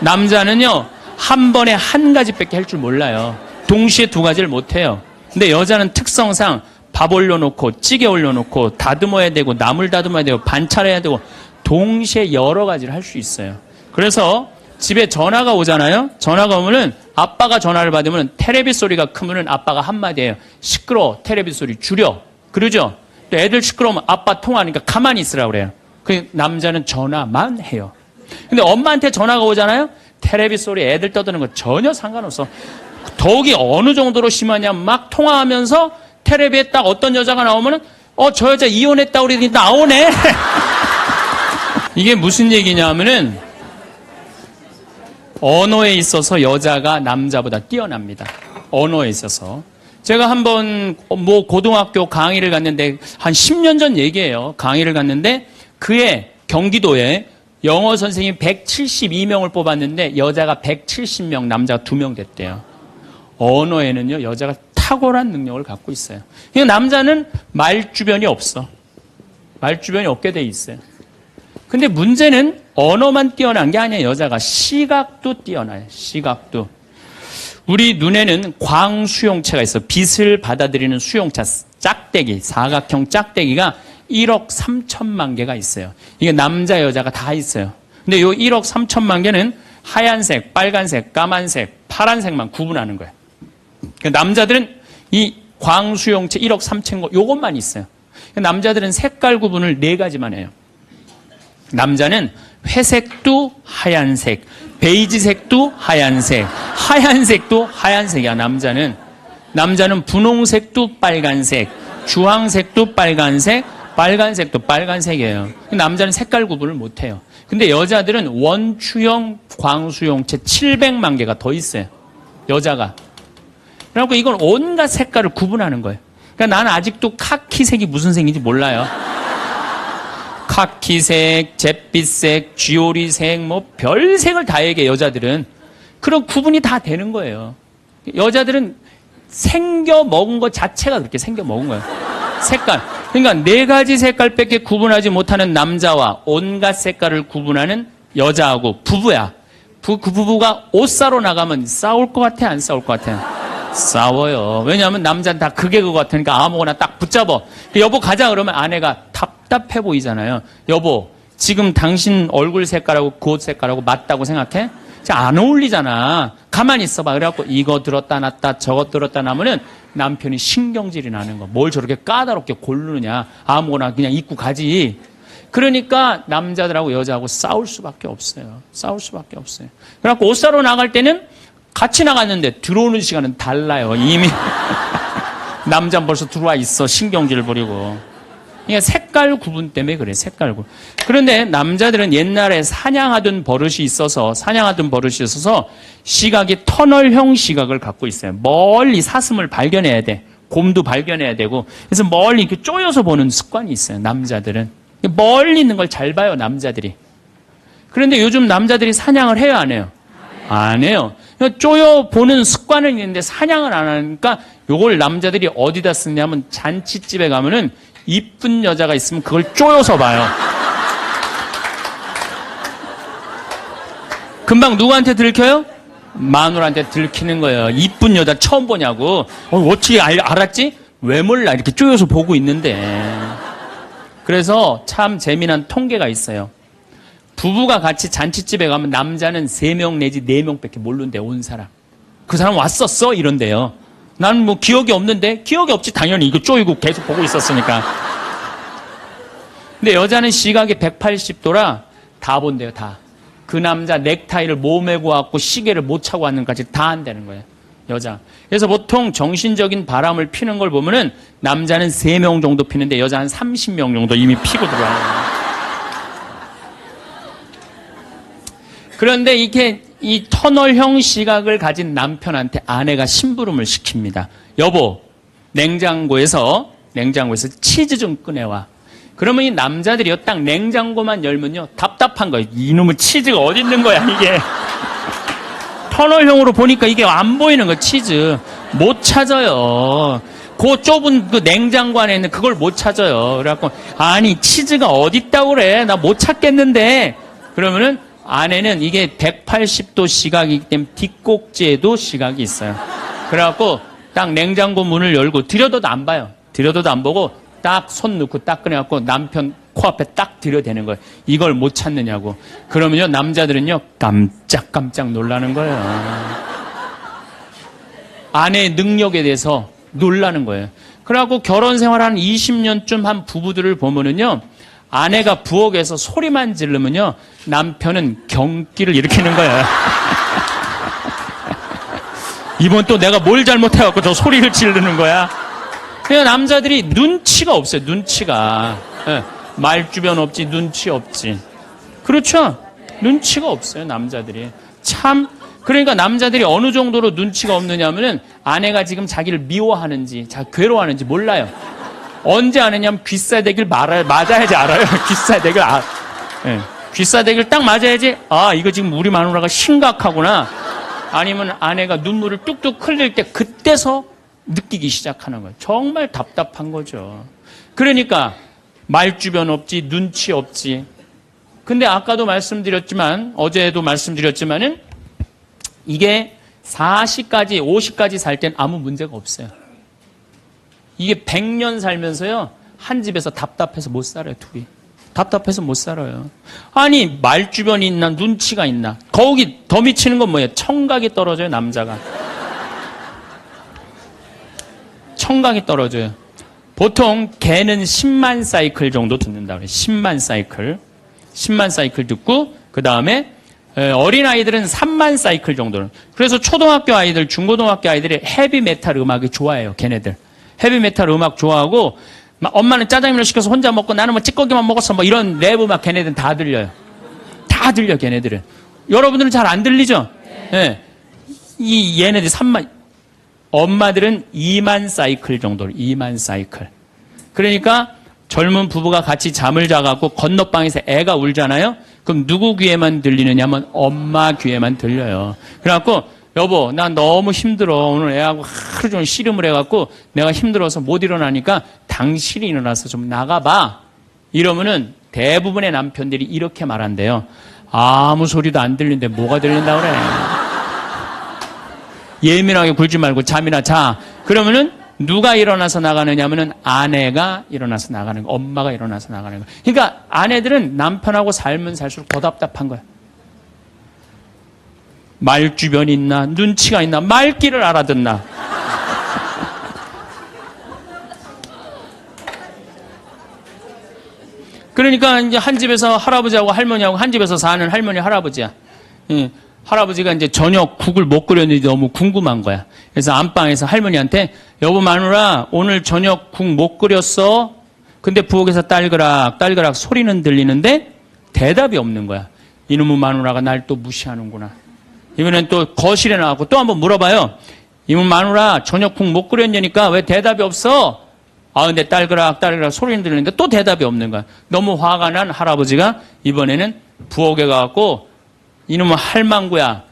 Speaker 1: 남자는요, 한 번에 한 가지밖에 할 줄 몰라요. 동시에 두 가지를 못 해요. 근데 여자는 특성상 밥 올려놓고, 찌개 올려놓고, 다듬어야 되고, 나물 다듬어야 되고, 반찬해야 되고, 동시에 여러 가지를 할 수 있어요. 그래서 집에 전화가 오잖아요? 전화가 오면은 아빠가 전화를 받으면 테레비 소리가 크면은 아빠가 한마디예요. 시끄러워. 테레비 소리 줄여. 그러죠? 또 애들 시끄러우면 아빠 통화하니까 가만히 있으라고 그래요. 그 남자는 전화만 해요. 근데 엄마한테 전화가 오잖아요? 테레비 소리 애들 떠드는 거 전혀 상관없어. 더욱이 어느 정도로 심하냐면 막 통화하면서 테레비에 딱 어떤 여자가 나오면은 저 여자 이혼했다고 그러더니 나오네. 이게 무슨 얘기냐면은 언어에 있어서 여자가 남자보다 뛰어납니다. 언어에 있어서. 제가 한번 뭐 고등학교 강의를 갔는데 한 10년 전 얘기예요. 강의를 갔는데 그해 경기도에 영어 선생님 172명을 뽑았는데 여자가 170명, 남자가 2명 됐대요. 언어에는요, 여자가 탁월한 능력을 갖고 있어요. 그러니까 남자는 말주변이 없어. 말주변이 없게 돼 있어요. 근데 문제는 언어만 뛰어난 게 아니에요. 여자가 시각도 뛰어나요. 시각도. 우리 눈에는 광수용체가 있어. 빛을 받아들이는 수용차, 짝대기, 사각형 짝대기가 1억 3천만 개가 있어요. 이게 남자, 여자가 다 있어요. 근데 이 1억 3천만 개는 하얀색, 빨간색, 까만색, 파란색만 구분하는 거예요. 그러니까 남자들은 이 광수용체 1억 3천 거, 요것만 있어요. 그러니까 남자들은 색깔 구분을 4가지만 해요. 남자는 회색도 하얀색, 베이지색도 하얀색, 하얀색도 하얀색이야, 남자는. 남자는 분홍색도 빨간색, 주황색도 빨간색, 빨간색도 빨간색이에요. 남자는 색깔 구분을 못 해요. 근데 여자들은 원추형 광수용체 700만 개가 더 있어요. 여자가. 그래갖고 이건 온갖 색깔을 구분하는 거예요. 그러니까 나는 아직도 카키색이 무슨 색인지 몰라요. 카키색, 잿빛색, 쥐오리색, 뭐 별색을 다 얘기해, 여자들은. 그런 구분이 다 되는 거예요. 여자들은 생겨 먹은 것 자체가 그렇게 생겨 먹은 거예요. 색깔. 그러니까 4가지 색깔밖에 구분하지 못하는 남자와 온갖 색깔을 구분하는 여자하고 부부야. 그 부부가 옷 사러 나가면 싸울 것 같아, 안 싸울 것 같아? 싸워요. 왜냐하면 남자는 다 그게 그거 같으니까 아무거나 딱 붙잡아. 여보 가자 그러면 아내가 답답해 보이잖아요. 여보, 지금 당신 얼굴 색깔하고 그 옷 색깔하고 맞다고 생각해? 안 어울리잖아. 가만히 있어봐. 그래갖고 이거 들었다 놨다 저거 들었다 놔면은 남편이 신경질이 나는 거. 뭘 저렇게 까다롭게 고르느냐. 아무거나 그냥 입고 가지. 그러니까 남자들하고 여자하고 싸울 수밖에 없어요. 싸울 수밖에 없어요. 그래갖고 옷 사러 나갈 때는 같이 나갔는데 들어오는 시간은 달라요. 이미 남자는 벌써 들어와 있어. 신경질 부리고. 그러니까 색깔 구분 때문에 그래. 색깔 구분. 그런데 남자들은 옛날에 사냥하던 버릇이 있어서 시각이 터널형 시각을 갖고 있어요. 멀리 사슴을 발견해야 돼. 곰도 발견해야 되고. 그래서 멀리 이렇게 쪼여서 보는 습관이 있어요. 남자들은. 멀리 있는 걸 잘 봐요. 남자들이. 그런데 요즘 남자들이 사냥을 해요, 안 해요? 안 해요. 쪼여 보는 습관은 있는데 사냥을 안 하니까 요걸 남자들이 어디다 쓰냐면 잔치집에 가면은 이쁜 여자가 있으면 그걸 쪼여서 봐요. 금방 누구한테 들켜요? 마누라한테 들키는 거예요. 이쁜 여자 처음 보냐고. 어떻게 알았지? 왜 몰라? 이렇게 쪼여서 보고 있는데. 그래서 참 재미난 통계가 있어요. 부부가 같이 잔치집에 가면 남자는 3명 내지 4명밖에 모르는데 온 사람. 그 사람 왔었어? 이런데요. 나는 뭐 기억이 없는데? 기억이 없지. 당연히 이거 쪼이고 계속 보고 있었으니까. 근데 여자는 시각이 180도라 다 본대요, 다. 그 남자 넥타이를 몸에 고갖고 시계를 못 차고 왔는 것까지 다 한다는 거예요, 여자. 그래서 보통 정신적인 바람을 피는 걸 보면은 남자는 3명 정도 피는데 여자 한 30명 정도 이미 피고 들어와요. 그런데 이렇게 이 터널형 시각을 가진 남편한테 아내가 심부름을 시킵니다. 여보, 냉장고에서 치즈 좀 꺼내와. 그러면 이 남자들이요, 딱 냉장고만 열면요, 답답한 거예요. 이놈의 치즈가 어디 있는 거야, 이게. 터널형으로 보니까 이게 안 보이는 거예요, 치즈. 못 찾아요. 그 좁은 그 냉장고 안에 있는 그걸 못 찾아요. 그래갖고, 아니, 치즈가 어디 있다고 그래. 나 못 찾겠는데. 그러면은, 아내는 이게 180도 시각이기 때문에 뒷꼭지에도 시각이 있어요. 그래갖고 딱 냉장고 문을 열고 들여다도 안 봐요. 들여다도 안 보고 딱 손 넣고 딱 꺼내갖고 남편 코앞에 딱 들여대는 거예요. 이걸 못 찾느냐고. 그러면요 남자들은요 깜짝깜짝 놀라는 거예요. 아내의 능력에 대해서 놀라는 거예요. 그래갖고 결혼 생활 한 20년쯤 한 부부들을 보면은요 아내가 부엌에서 소리만 지르면요 남편은 경기를 일으키는 거예요. 이번 또 내가 뭘 잘못해갖고 저 소리를 지르는 거야. 그냥 남자들이 눈치가 없어요. 눈치가. 말주변 없지 눈치 없지. 그렇죠? 눈치가 없어요. 남자들이. 참 그러니까 남자들이 어느 정도로 눈치가 없느냐면은 아내가 지금 자기를 미워하는지 괴로워하는지 몰라요. 언제 아느냐면 귀싸대기를 맞아야지 알아요. 귀싸대기를 귀싸대기를 딱 맞아야지 이거 지금 우리 마누라가 심각하구나. 아니면 아내가 눈물을 뚝뚝 흘릴 때 그때서 느끼기 시작하는 거예요. 정말 답답한 거죠. 그러니까 말주변 없지 눈치 없지. 근데 아까도 말씀드렸지만 어제도 말씀드렸지만은 이게 40까지 50까지 살 땐 아무 문제가 없어요. 이게 100년 살면서요, 한 집에서 답답해서 못 살아요, 둘이. 답답해서 못 살아요. 아니, 말주변이 있나, 눈치가 있나. 거기 더 미치는 건 뭐예요? 청각이 떨어져요, 남자가. 청각이 떨어져요. 보통 개는 10만 사이클 정도 듣는다 그래요. 10만 사이클. 10만 사이클 듣고, 그 다음에 어린아이들은 3만 사이클 정도는. 그래서 초등학교 아이들, 중고등학교 아이들이 헤비메탈 음악이 좋아해요, 걔네들. 헤비메탈 음악 좋아하고 엄마는 짜장면을 시켜서 혼자 먹고 나는 뭐 찌꺼기만 먹었어 뭐 이런 랩 음악 걔네들은 다 들려요. 다 들려 걔네들은. 여러분들은 잘 안 들리죠? 네. 이 얘네들 3만 엄마들은 2만 사이클 정도로 2만 사이클. 그러니까 젊은 부부가 같이 잠을 자갖고 건너방에서 애가 울잖아요. 그럼 누구 귀에만 들리느냐면 엄마 귀에만 들려요. 그래갖고 여보, 나 너무 힘들어. 오늘 애하고 하루 종일 씨름을 해갖고 내가 힘들어서 못 일어나니까 당신이 일어나서 좀 나가봐. 이러면은 대부분의 남편들이 이렇게 말한대요. 아무 소리도 안 들리는데 뭐가 들린다 그래. 예민하게 굴지 말고 잠이나 자. 그러면은 누가 일어나서 나가느냐면은 아내가 일어나서 나가는 거, 엄마가 일어나서 나가는 거. 그러니까 아내들은 남편하고 살면 살수록 더 답답한 거야. 말주변이 있나, 눈치가 있나, 말귀를 알아듣나. 그러니까 이제 한 집에서 할아버지하고 할머니하고 한 집에서 사는 할머니, 할아버지야. 할아버지가 이제 저녁 국을 못 끓였는지 너무 궁금한 거야. 그래서 안방에서 할머니한테 여보 마누라 오늘 저녁 국 못 끓였어? 근데 부엌에서 딸그락 딸그락 소리는 들리는데 대답이 없는 거야. 이놈의 마누라가 날 또 무시하는구나. 이번엔 또 거실에 나가고 또 한번 물어봐요. 이놈의 마누라 저녁 국 못 끓였냐니까 왜 대답이 없어? 아 근데 딸그락 딸그락 소리는 들리는데 또 대답이 없는 거야. 너무 화가 난 할아버지가 이번에는 부엌에 가갖고 이놈의 할망구야.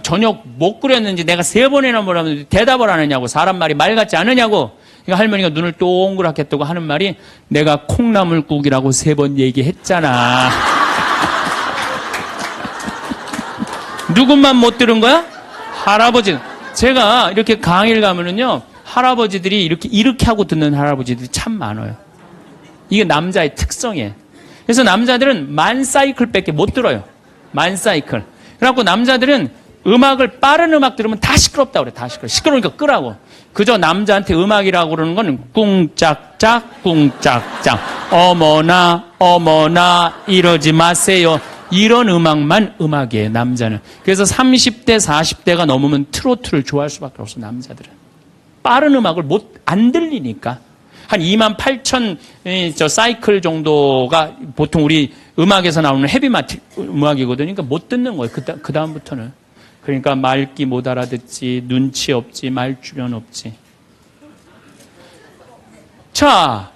Speaker 1: 저녁 못 끓였는지 내가 3번이나 물었는데 대답을 안 하냐고. 사람 말이 말 같지 않으냐고. 그러니까 할머니가 눈을 동그랗게 뜨고 하는 말이 내가 콩나물국이라고 3번 얘기했잖아. 누구만 못 들은 거야? 할아버지. 제가 이렇게 강의를 가면은요, 할아버지들이 이렇게 하고 듣는 할아버지들이 참 많아요. 이게 남자의 특성이에요. 그래서 남자들은 만 사이클밖에 못 들어요. 만 사이클. 그래갖고 남자들은 음악을 빠른 음악 들으면 다 시끄럽다고 그래. 다 시끄러워. 시끄러우니까 끄라고. 그저 남자한테 음악이라고 그러는 건 꿍짝짝 꿍짝짝 어머나 어머나 이러지 마세요. 이런 음악만 음악이에요. 남자는. 그래서 30대 40대가 넘으면 트로트를 좋아할 수밖에 없어. 남자들은. 빠른 음악을 안 들리니까. 한 28,000 사이클 정도가 보통 우리 음악에서 나오는 헤비마틱 음악이거든요. 그러니까 못 듣는 거예요. 그 다음부터는. 그러니까 말귀 못 알아듣지, 눈치 없지, 말 주변 없지. 자,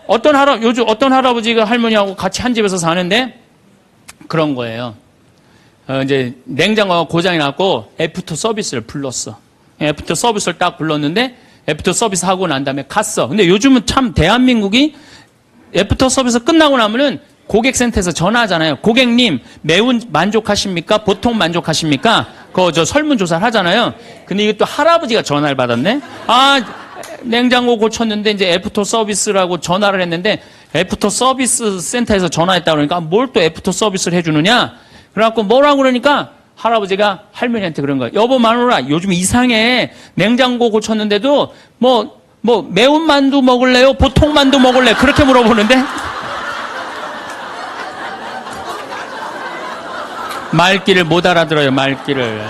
Speaker 1: 요즘 어떤 할아버지가 할머니하고 같이 한 집에서 사는데 그런 거예요. 이제 냉장고가 고장이 났고 애프터 서비스를 불렀어. 애프터 서비스를 딱 불렀는데 애프터 서비스 하고 난 다음에 갔어. 근데 요즘은 참 대한민국이 애프터 서비스 끝나고 나면은 고객센터에서 전화하잖아요. 고객님, 매운 만족하십니까? 보통 만족하십니까? 저 설문조사를 하잖아요. 근데 이게 또 할아버지가 전화를 받았네? 아, 냉장고 고쳤는데 이제 애프터 서비스라고 전화를 했는데 애프터 서비스 센터에서 전화했다고 그러니까 뭘 또 애프터 서비스를 해주느냐? 그래갖고 뭐라고 그러니까 할아버지가 할머니한테 그런 거예요. 여보 마누라 요즘 이상해. 냉장고 고쳤는데도 매운 만두 먹을래요? 보통 만두 먹을래? 그렇게 물어보는데 말귀를 못 알아들어요. 말귀를.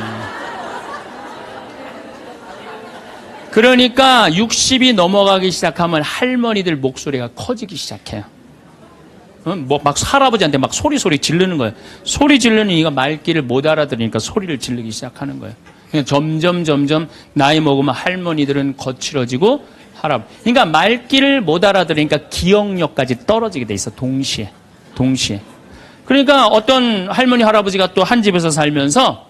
Speaker 1: 그러니까 60이 넘어가기 시작하면 할머니들 목소리가 커지기 시작해요. 막 할아버지한테 막 소리 지르는 거예요. 소리 지르는 이가 말귀를 못 알아들으니까 소리를 지르기 시작하는 거예요. 점점 나이 먹으면 할머니들은 거칠어지고 그러니까 말귀를 못 알아들으니까 기억력까지 떨어지게 돼 있어. 동시에. 그러니까 어떤 할머니 할아버지가 또 한 집에서 살면서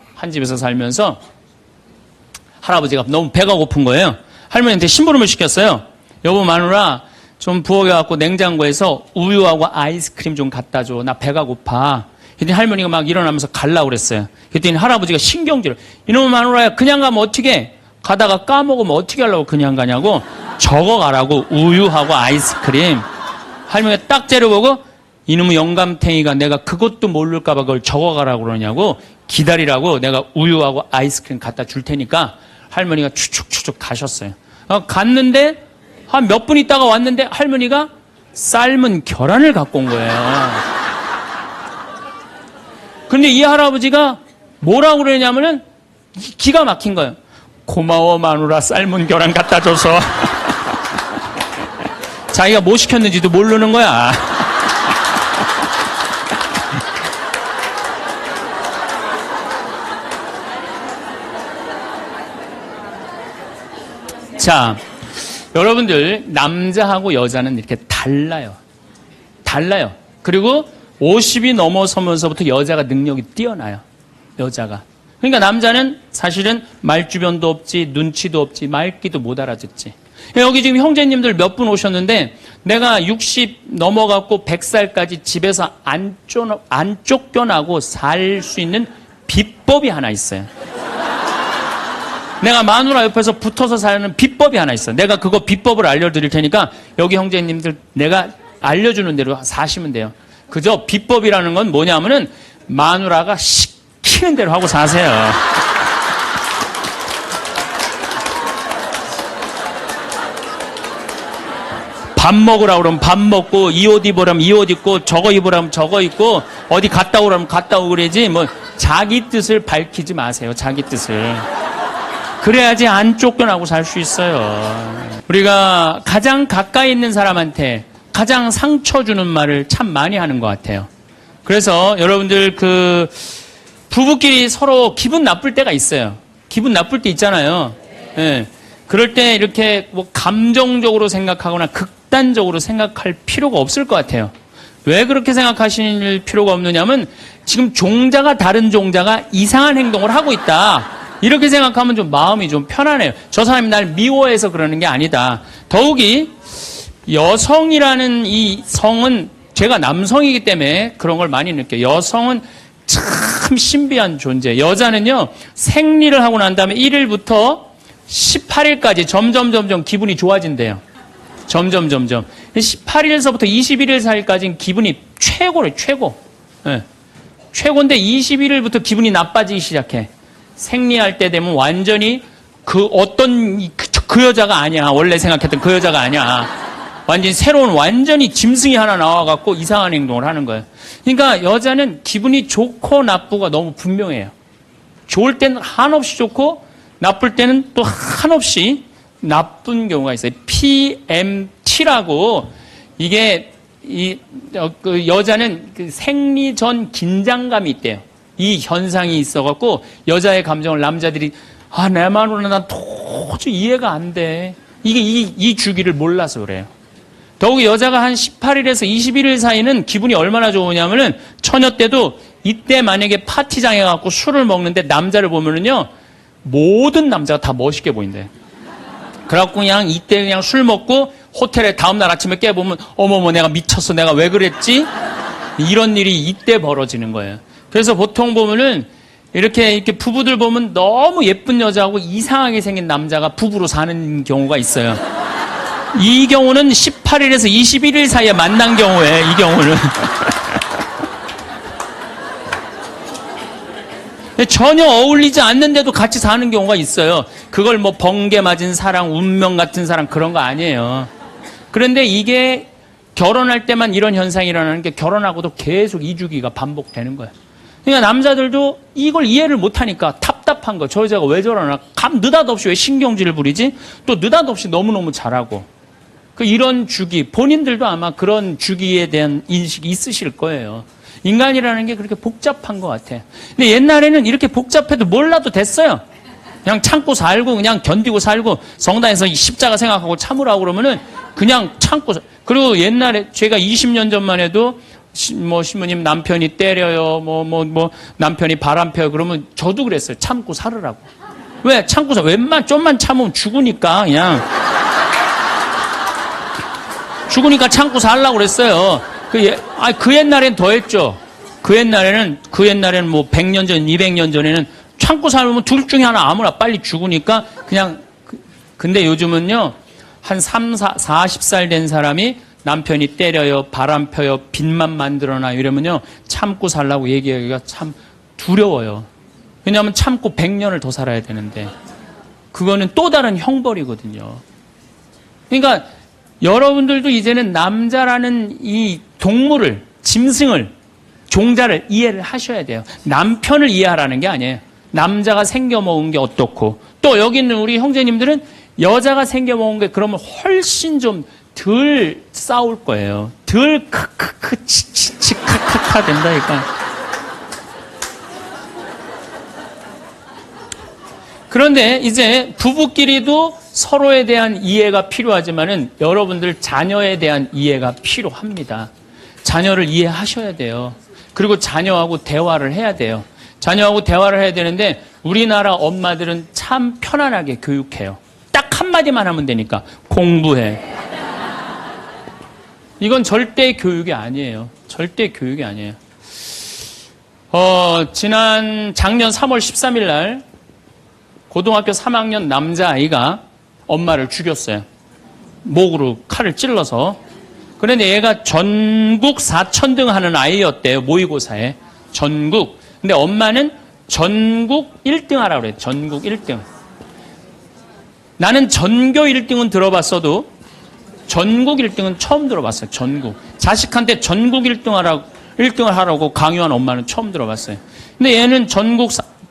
Speaker 1: 할아버지가 너무 배가 고픈 거예요. 할머니한테 심부름을 시켰어요. 여보 마누라 좀 부엌에 갖고 냉장고에서 우유하고 아이스크림 좀 갖다 줘. 나 배가 고파. 그랬더니 할머니가 막 일어나면서 가려고 그랬어요. 그랬더니 할아버지가 신경질을. 이놈의 마누라야 그냥 가면 어떻게 가다가 까먹으면 어떻게 하려고 그냥 가냐고. 적어가라고. 우유하고 아이스크림. 할머니가 딱 째려보고 이놈의 영감탱이가 내가 그것도 모를까 봐 그걸 적어가라고 그러냐고. 기다리라고 내가 우유하고 아이스크림 갖다 줄 테니까 할머니가 추측 가셨어요. 갔는데 한 몇 분 있다가 왔는데 할머니가 삶은 계란을 갖고 온 거예요. 근데 이 할아버지가 뭐라고 그러냐면은 기가 막힌 거예요. 고마워 마누라 삶은 계란 갖다 줘서. 자기가 뭐 시켰는지도 모르는 거야. 자, 여러분들 남자하고 여자는 이렇게 달라요. 그리고 50이 넘어서면서부터 여자가 능력이 뛰어나요. 여자가. 그러니까 남자는 사실은 말주변도 없지, 눈치도 없지, 말귀도 못 알아듣지. 여기 지금 형제님들 몇 분 오셨는데 내가 60 넘어갔고 100살까지 집에서 안 쫓겨나고 살 수 있는 비법이 하나 있어요. 내가 마누라 옆에서 붙어서 사는 비법이 하나 있어. 내가 그거 비법을 알려드릴 테니까 여기 형제님들 내가 알려주는 대로 사시면 돼요. 그저 비법이라는 건 뭐냐면은 마누라가 시키는 대로 하고 사세요. 밥 먹으라고 그러면 밥 먹고 이 옷 입으라면 이 옷 입고 저거 입으라면 저거 입고 어디 갔다 오라면 갔다 오고 그러지 뭐 자기 뜻을 밝히지 마세요. 자기 뜻을. 그래야지 안 쫓겨나고 살 수 있어요. 우리가 가장 가까이 있는 사람한테 가장 상처 주는 말을 참 많이 하는 것 같아요. 그래서 여러분들 부부끼리 서로 기분 나쁠 때가 있어요. 기분 나쁠 때 있잖아요. 예. 그럴 때 이렇게 뭐 감정적으로 생각하거나 극단적으로 생각할 필요가 없을 것 같아요. 왜 그렇게 생각하실 필요가 없느냐면 지금 종자가 다른 종자가 이상한 행동을 하고 있다. 이렇게 생각하면 좀 마음이 좀 편안해요. 저 사람이 날 미워해서 그러는 게 아니다. 더욱이 여성이라는 이 성은 제가 남성이기 때문에 그런 걸 많이 느껴요. 여성은 참 신비한 존재. 여자는요, 생리를 하고 난 다음에 1일부터 18일까지 점점 기분이 좋아진대요. 점점. 18일서부터 21일 사이까지는 기분이 최고래요, 최고. 네. 최고인데 21일부터 기분이 나빠지기 시작해. 생리할 때 되면 완전히 그 여자가 아니야. 원래 생각했던 그 여자가 아니야. 완전히 새로운 완전히 짐승이 하나 나와갖고 이상한 행동을 하는 거예요. 그러니까 여자는 기분이 좋고 나쁘고 너무 분명해요. 좋을 때는 한없이 좋고 나쁠 때는 또 한없이 나쁜 경우가 있어요. PMT라고 이게 그 여자는 그 생리 전 긴장감이 있대요. 이 현상이 있어갖고 여자의 감정을 남자들이 내 말로는 난 도저히 이해가 안 돼. 이 주기를 몰라서 그래요. 더욱이 여자가 한 18일에서 21일 사이는 기분이 얼마나 좋으냐면은 처녀 때도 이때 만약에 파티장에 가고 술을 먹는데 남자를 보면은요 모든 남자가 다 멋있게 보인대. 그래갖고 그냥 이때 그냥 술 먹고 호텔에 다음날 아침에 깨보면 어머머 내가 미쳤어 내가 왜 그랬지? 이런 일이 이때 벌어지는 거예요. 그래서 보통 보면은 이렇게 부부들 보면 너무 예쁜 여자하고 이상하게 생긴 남자가 부부로 사는 경우가 있어요. 이 경우는 18일에서 21일 사이에 만난 경우에 이 경우는 전혀 어울리지 않는데도 같이 사는 경우가 있어요. 그걸 뭐 번개 맞은 사랑, 운명 같은 사랑 그런 거 아니에요. 그런데 이게 결혼할 때만 이런 현상이 일어나는 게 결혼하고도 계속 이 주기가 반복되는 거예요. 그러니까 남자들도 이걸 이해를 못하니까 답답한 거. 저 여자가 왜 저러나? 느닷없이 왜 신경질을 부리지? 또 느닷없이 너무너무 잘하고. 이런 주기, 본인들도 아마 그런 주기에 대한 인식이 있으실 거예요. 인간이라는 게 그렇게 복잡한 것 같아요. 근데 옛날에는 이렇게 복잡해도 몰라도 됐어요. 그냥 참고 살고, 그냥 견디고 살고, 성당에서 십자가 생각하고 참으라고 그러면은 그냥 참고, 그리고 옛날에 제가 20년 전만 해도 신부님 남편이 때려요, 남편이 바람 펴요. 그러면 저도 그랬어요. 참고 살으라고. 왜? 참고 좀만 참으면 죽으니까 그냥. 죽으니까 참고 살라고 그랬어요. 그 옛날엔 더 했죠. 그 옛날에는 100년 전, 200년 전에는 참고 살면 둘 중에 하나 아무나 빨리 죽으니까 그냥, 근데 요즘은요, 한 40살 된 사람이 남편이 때려요, 바람 펴요, 빚만 만들어놔 이러면요, 참고 살라고 얘기하기가 참 두려워요. 왜냐하면 참고 100년을 더 살아야 되는데, 그거는 또 다른 형벌이거든요. 그러니까, 여러분들도 이제는 남자라는 이 동물을, 짐승을, 종자를 이해를 하셔야 돼요. 남편을 이해하라는 게 아니에요. 남자가 생겨먹은 게 어떻고, 또 여기 있는 우리 형제님들은 여자가 생겨먹은 게 그러면 훨씬 좀 덜 싸울 거예요. 덜 크크크 치치치 카카카 된다니까. 그런데 이제 부부끼리도 서로에 대한 이해가 필요하지만은 여러분들 자녀에 대한 이해가 필요합니다. 자녀를 이해하셔야 돼요. 그리고 자녀하고 대화를 해야 돼요. 자녀하고 대화를 해야 되는데 우리나라 엄마들은 참 편안하게 교육해요. 딱 한마디만 하면 되니까 공부해. 이건 절대 교육이 아니에요. 절대 교육이 아니에요. 작년 3월 13일 날 고등학교 3학년 남자아이가 엄마를 죽였어요. 목으로 칼을 찔러서. 그런데 얘가 전국 4천등 하는 아이였대요. 모의고사에. 전국. 근데 엄마는 전국 1등 하라고 그래요. 전국 1등. 나는 전교 1등은 들어봤어도 전국 1등은 처음 들어봤어요. 전국. 자식한테 전국 1등을 하라고 강요한 엄마는 처음 들어봤어요. 근데 얘는 전국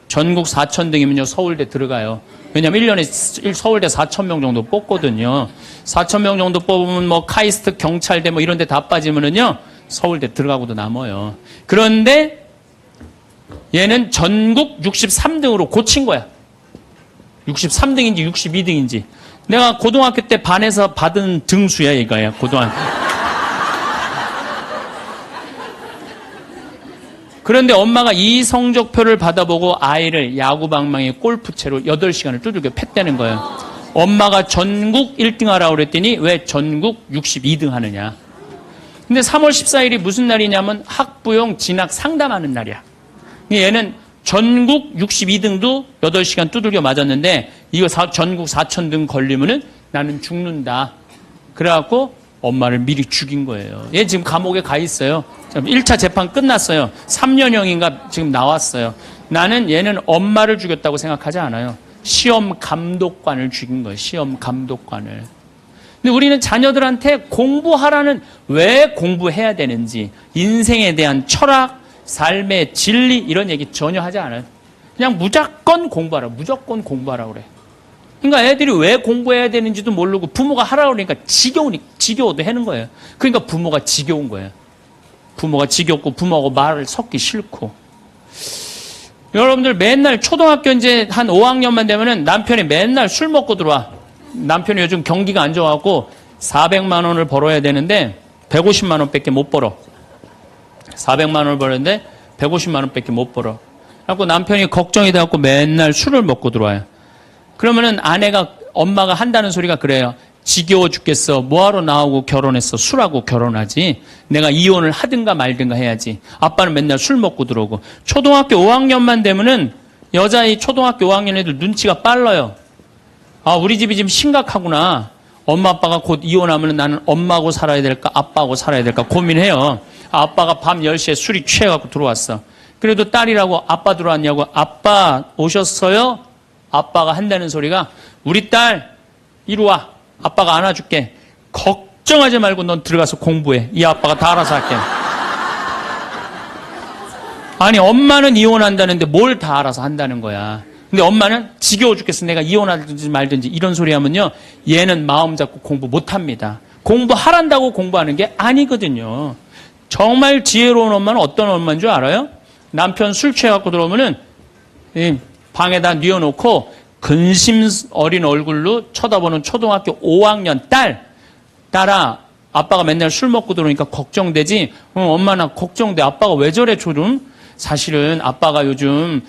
Speaker 1: 4천 등이면요, 서울대 들어가요. 왜냐면 1년에 서울대 4천 명 정도 뽑거든요. 4천 명 정도 뽑으면 뭐 카이스트, 경찰대 뭐 이런 데 다 빠지면은요, 서울대 들어가고도 남아요. 그런데 얘는 전국 63등으로 고친 거야. 63등인지 62등인지. 내가 고등학교 때 반에서 받은 등수야, 이거야, 고등학교. 그런데 엄마가 이 성적표를 받아보고 아이를 야구방망이 골프채로 8시간을 두들겨 팼다는 거예요. 엄마가 전국 1등 하라고 그랬더니 왜 전국 62등 하느냐. 근데 3월 14일이 무슨 날이냐면 학부용 진학 상담하는 날이야. 얘는 전국 62등도 8시간 두들겨 맞았는데 이거 전국 4,000등 걸리면은 나는 죽는다. 그래갖고 엄마를 미리 죽인 거예요. 얘 지금 감옥에 가 있어요. 1차 재판 끝났어요. 3년형인가 지금 나왔어요. 나는 얘는 엄마를 죽였다고 생각하지 않아요. 시험 감독관을 죽인 거예요. 시험 감독관을. 근데 우리는 자녀들한테 공부하라는, 왜 공부해야 되는지, 인생에 대한 철학, 삶의 진리 이런 얘기 전혀 하지 않아요. 그냥 무조건 공부하라. 무조건 공부하라 그래. 그러니까 애들이 왜 공부해야 되는지도 모르고 부모가 하라고 그러니까 지겨워도 하는 거예요. 그러니까 부모가 지겨운 거예요. 부모가 지겹고 부모하고 말을 섞기 싫고. 여러분들 맨날 초등학교 이제 한 5학년만 되면은 남편이 맨날 술 먹고 들어와. 남편이 요즘 경기가 안 좋아갖고 400만 원을 벌어야 되는데 150만 원밖에 못 벌어. 400만 원을 벌었는데 150만 원밖에 못 벌어. 그래갖고 남편이 걱정이 돼갖고 맨날 술을 먹고 들어와요. 그러면은 엄마가 한다는 소리가 그래요. 지겨워 죽겠어. 뭐하러 나하고 결혼했어. 술하고 결혼하지. 내가 이혼을 하든가 말든가 해야지. 아빠는 맨날 술 먹고 들어오고. 초등학교 5학년만 되면은 여자의 초등학교 5학년 애들 눈치가 빨라요. 아, 우리 집이 지금 심각하구나. 엄마 아빠가 곧 이혼하면 나는 엄마하고 살아야 될까 아빠하고 살아야 될까 고민해요. 아빠가 밤 10시에 술이 취해갖고 들어왔어. 그래도 딸이라고 아빠 들어왔냐고. 아빠 오셨어요? 아빠가 한다는 소리가 우리 딸 이리 와. 아빠가 안아줄게. 걱정하지 말고 넌 들어가서 공부해. 이 아빠가 다 알아서 할게. 아니 엄마는 이혼한다는데 뭘 다 알아서 한다는 거야. 근데 엄마는 지겨워 죽겠어. 내가 이혼하든지 말든지 이런 소리 하면요. 얘는 마음 잡고 공부 못합니다. 공부하란다고 공부하는 게 아니거든요. 정말 지혜로운 엄마는 어떤 엄마인 줄 알아요? 남편 술 취해갖고 들어오면은 방에다 뉘어놓고 근심 어린 얼굴로 쳐다보는 초등학교 5학년 딸아, 아빠가 맨날 술 먹고 들어오니까 걱정되지? 엄마 나 걱정돼. 아빠가 왜 저래 조금? 사실은 아빠가 요즘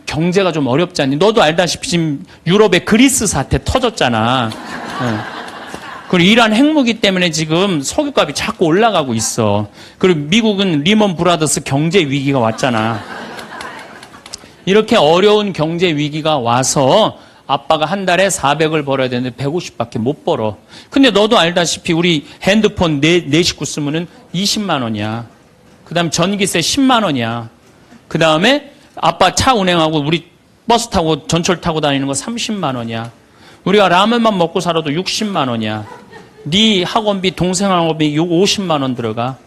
Speaker 1: 경제가 좀 어렵잖니. 너도 알다시피 지금 유럽의 그리스 사태 터졌잖아. 그리고 이란 핵무기 때문에 지금 석유값이 자꾸 올라가고 있어. 그리고 미국은 리먼 브라더스 경제 위기가 왔잖아. 이렇게 어려운 경제 위기가 와서 아빠가 한 달에 400을 벌어야 되는데 150밖에 못 벌어. 근데 너도 알다시피 우리 핸드폰 네 식구 쓰면은 20만 원이야. 그 다음에 전기세 10만 원이야. 그 다음에 아빠 차 운행하고 우리 버스 타고 전철 타고 다니는 거 30만 원이야. 우리가 라면만 먹고 살아도 60만 원이야. 네 학원비, 동생 학원비 50만 원 들어가.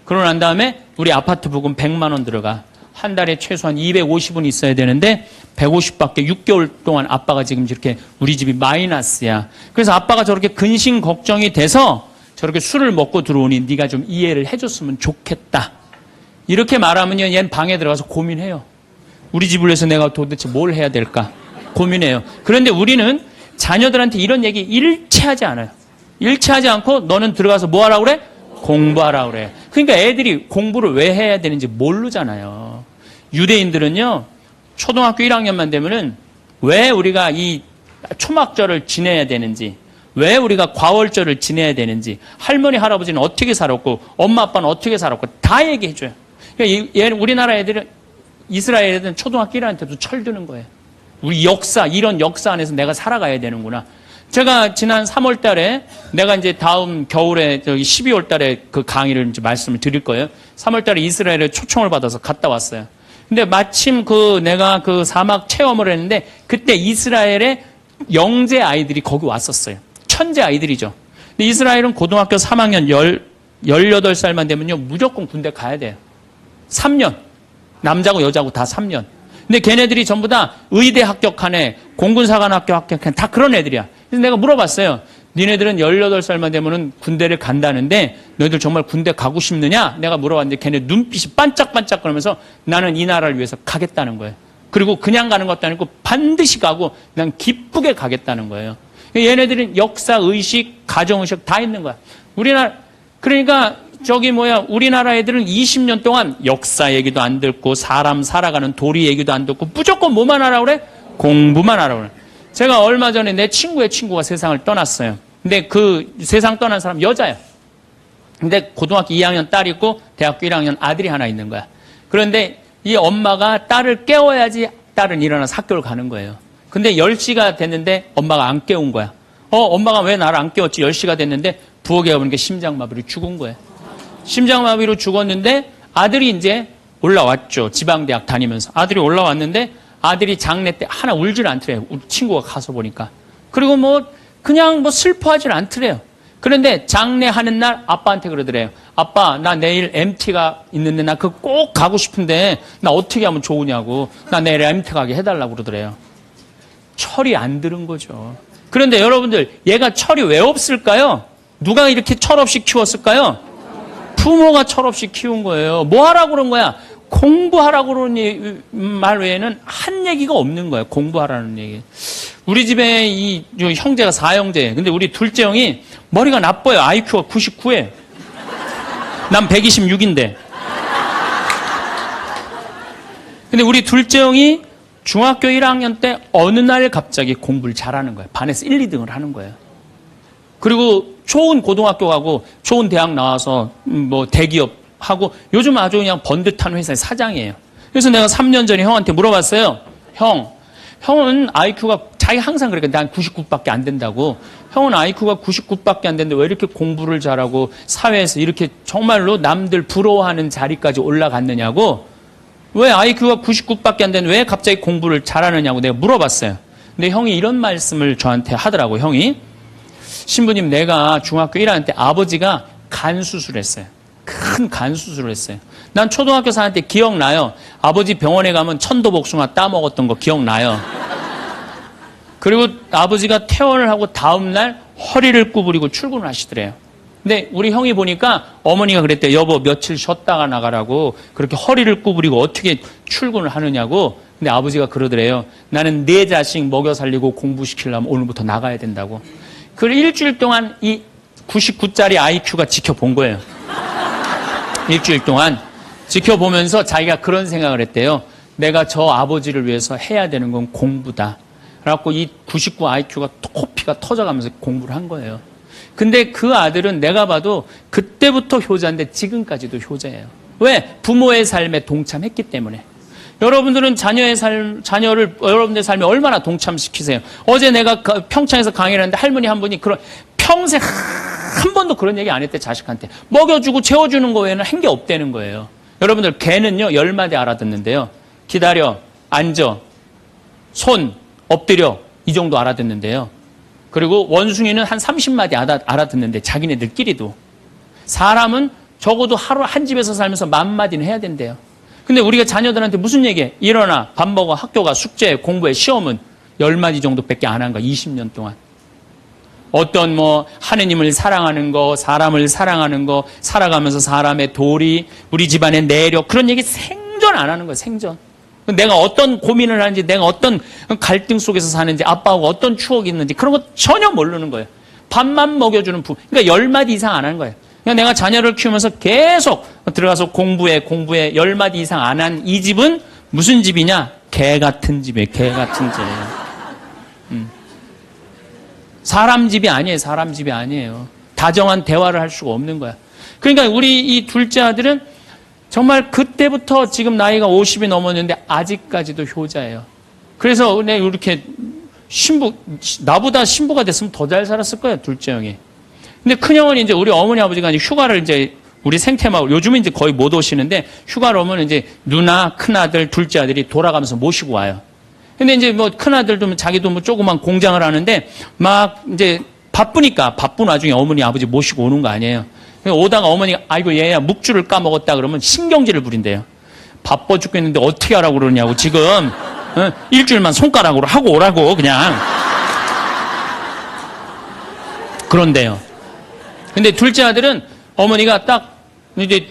Speaker 1: 그러고 난 다음에 우리 아파트 부금 100만 원 들어가. 한 달에 최소한 250은 있어야 되는데 150밖에 6개월 동안 아빠가 지금 이렇게 우리 집이 마이너스야. 그래서 아빠가 저렇게 근심 걱정이 돼서 저렇게 술을 먹고 들어오니 네가 좀 이해를 해줬으면 좋겠다. 이렇게 말하면요, 얘는 방에 들어가서 고민해요. 우리 집을 위해서 내가 도대체 뭘 해야 될까 고민해요. 그런데 우리는 자녀들한테 이런 얘기 일체하지 않아요. 일체하지 않고 너는 들어가서 뭐 하라고 그래? 공부하라고 그래. 그러니까 애들이 공부를 왜 해야 되는지 모르잖아요. 유대인들은요, 초등학교 1학년만 되면은 왜 우리가 이 초막절을 지내야 되는지, 왜 우리가 과월절을 지내야 되는지, 할머니, 할아버지는 어떻게 살았고, 엄마, 아빠는 어떻게 살았고, 다 얘기해줘요. 그러니까 우리나라 애들은, 이스라엘 애들은 초등학교 1학년 때부터 철드는 거예요. 우리 역사, 이런 역사 안에서 내가 살아가야 되는구나. 제가 지난 3월 달에 내가 이제 다음 겨울에 12월 달에 그 강의를 이제 말씀을 드릴 거예요. 3월 달에 이스라엘에 초청을 받아서 갔다 왔어요. 근데 마침 내가 그 사막 체험을 했는데 그때 이스라엘의 영재 아이들이 거기 왔었어요. 천재 아이들이죠. 근데 이스라엘은 고등학교 3학년 18살만 되면요, 무조건 군대 가야 돼요. 3년. 남자고 여자고 다 3년. 근데 걔네들이 전부 다 의대 합격한 애, 공군사관학교 합격한 애, 다 그런 애들이야. 그래서 내가 물어봤어요. 니네들은 18살만 되면은 군대를 간다는데 너희들 정말 군대 가고 싶느냐? 내가 물어봤는데 걔네 눈빛이 반짝반짝 거리면서 나는 이 나라를 위해서 가겠다는 거예요. 그리고 그냥 가는 것도 아니고 반드시 가고 난 기쁘게 가겠다는 거예요. 얘네들은 역사, 의식, 가정의식 다 있는 거야. 우리나라, 그러니까 우리나라 애들은 20년 동안 역사 얘기도 안 듣고 사람 살아가는 도리 얘기도 안 듣고 무조건 뭐만 하라고 그래? 공부만 하라고 그래. 제가 얼마 전에 내 친구의 친구가 세상을 떠났어요. 근데 그 세상 떠난 사람 여자야. 근데 고등학교 2학년 딸이 있고 대학교 1학년 아들이 하나 있는 거야. 그런데 이 엄마가 딸을 깨워야지 딸은 일어나서 학교를 가는 거예요. 근데 10시가 됐는데 엄마가 안 깨운 거야. 엄마가 왜 나를 안 깨웠지? 10시가 됐는데 부엌에 가보니까 심장마비로 죽은 거예요. 심장마비로 죽었는데 아들이 이제 올라왔죠. 지방대학 다니면서. 아들이 올라왔는데 아들이 장례 때 하나 울질 않더래요. 우리 친구가 가서 보니까. 그리고 그냥 슬퍼하질 않더래요. 그런데 장례하는 날 아빠한테 그러더래요. 아빠, 나 내일 MT가 있는데 나 그거 꼭 가고 싶은데 나 어떻게 하면 좋으냐고. 나 내일 MT 가게 해달라고 그러더래요. 철이 안 들은 거죠. 그런데 여러분들, 얘가 철이 왜 없을까요? 누가 이렇게 철없이 키웠을까요? 부모가 철없이 키운 거예요. 뭐 하라고 그런 거야? 공부하라고 그러는 말 외에는 한 얘기가 없는 거예요. 공부하라는 얘기. 우리 집에 이 형제가 4형제. 근데 우리 둘째 형이 머리가 나빠요. IQ가 99에. 난 126인데. 근데 우리 둘째 형이 중학교 1학년 때 어느 날 갑자기 공부를 잘하는 거예요. 반에서 1, 2등을 하는 거예요. 그리고 좋은 고등학교 가고 좋은 대학 나와서 대기업 하고 요즘 아주 그냥 번듯한 회사의 사장이에요. 그래서 내가 3년 전에 형한테 물어봤어요. 형은 IQ가 자기 항상 그러니까 난 99밖에 안 된다고. 형은 IQ가 99밖에 안 되는데 왜 이렇게 공부를 잘하고 사회에서 이렇게 정말로 남들 부러워하는 자리까지 올라갔느냐고. 왜 IQ가 99밖에 안 되는데 왜 갑자기 공부를 잘하느냐고 내가 물어봤어요. 근데 형이 이런 말씀을 저한테 하더라고. 형이 신부님, 내가 중학교 1학년 때 아버지가 간 수술했어요. 큰 간 수술을 했어요. 난 초등학교 4학년 때 기억나요. 아버지 병원에 가면 천도복숭아 따먹었던 거 기억나요. 그리고 아버지가 퇴원을 하고 다음날 허리를 구부리고 출근을 하시더래요. 근데 우리 형이 보니까 어머니가 그랬대요. 여보, 며칠 쉬었다가 나가라고. 그렇게 허리를 구부리고 어떻게 출근을 하느냐고. 근데 아버지가 그러더래요. 나는 내 자식 먹여 살리고 공부시키려면 오늘부터 나가야 된다고. 그 일주일 동안 이 99짜리 IQ가 지켜본 거예요. 일주일 동안 지켜보면서 자기가 그런 생각을 했대요. 내가 저 아버지를 위해서 해야 되는 건 공부다. 그래갖고 이 99 IQ가 코피가 터져가면서 공부를 한 거예요. 근데 그 아들은 내가 봐도 그때부터 효자인데 지금까지도 효자예요. 왜? 부모의 삶에 동참했기 때문에. 여러분들은 자녀를 여러분들의 삶에 얼마나 동참시키세요? 어제 내가 평창에서 강의를 했는데 할머니 한 분이 평생 한 번도 그런 얘기 안 했대, 자식한테. 먹여주고 재워주는 거 외에는 한 게 없다는 거예요. 여러분들, 개는요, 10마디 알아듣는데요. 기다려, 앉아, 손, 엎드려, 이 정도 알아듣는데요. 그리고 원숭이는 한 30마디 알아듣는데, 자기네들끼리도. 사람은 적어도 하루 한 집에서 살면서 10,000마디는 해야 된대요. 근데 우리가 자녀들한테 무슨 얘기해? 일어나, 밥 먹어, 학교 가, 숙제, 공부해, 시험은 10마디 정도밖에 안 한 거야, 20년 동안. 어떤 하느님을 사랑하는 거, 사람을 사랑하는 거, 살아가면서 사람의 도리, 우리 집안의 내력, 그런 얘기 생전 안 하는 거예요, 생전. 내가 어떤 고민을 하는지, 내가 어떤 갈등 속에서 사는지, 아빠하고 어떤 추억이 있는지, 그런 거 전혀 모르는 거예요. 밥만 먹여주는 그러니까 10마디 이상 안 하는 거예요. 그러니까 내가 자녀를 키우면서 계속 들어가서 공부해 10마디 이상 안 한 이 집은 무슨 집이냐? 개 같은 집이에요, 개 같은 집이에요. 사람 집이 아니에요. 사람 집이 아니에요. 다정한 대화를 할 수가 없는 거야. 그러니까 우리 이 둘째 아들은 정말 그때부터 지금 나이가 50이 넘었는데 아직까지도 효자예요. 그래서 내가 이렇게 나보다 신부가 됐으면 더 잘 살았을 거예요, 둘째 형이. 근데 큰 형은 이제 우리 어머니 아버지가 이제 휴가를 이제 우리 생태마을, 요즘은 이제 거의 못 오시는데 휴가를 오면 이제 누나, 큰아들, 둘째 아들이 돌아가면서 모시고 와요. 근데 이제 큰아들도 자기도 조그만 공장을 하는데 막 이제 바쁘니까 바쁜 와중에 어머니 아버지 모시고 오는 거 아니에요. 오다가 어머니가 아이고 얘야 묵주를 까먹었다 그러면 신경질을 부린대요. 바빠 죽겠는데 어떻게 하라고 그러냐고, 지금. 일주일만 손가락으로 하고 오라고, 그냥. 그런데요. 근데 둘째 아들은 어머니가 딱, 이제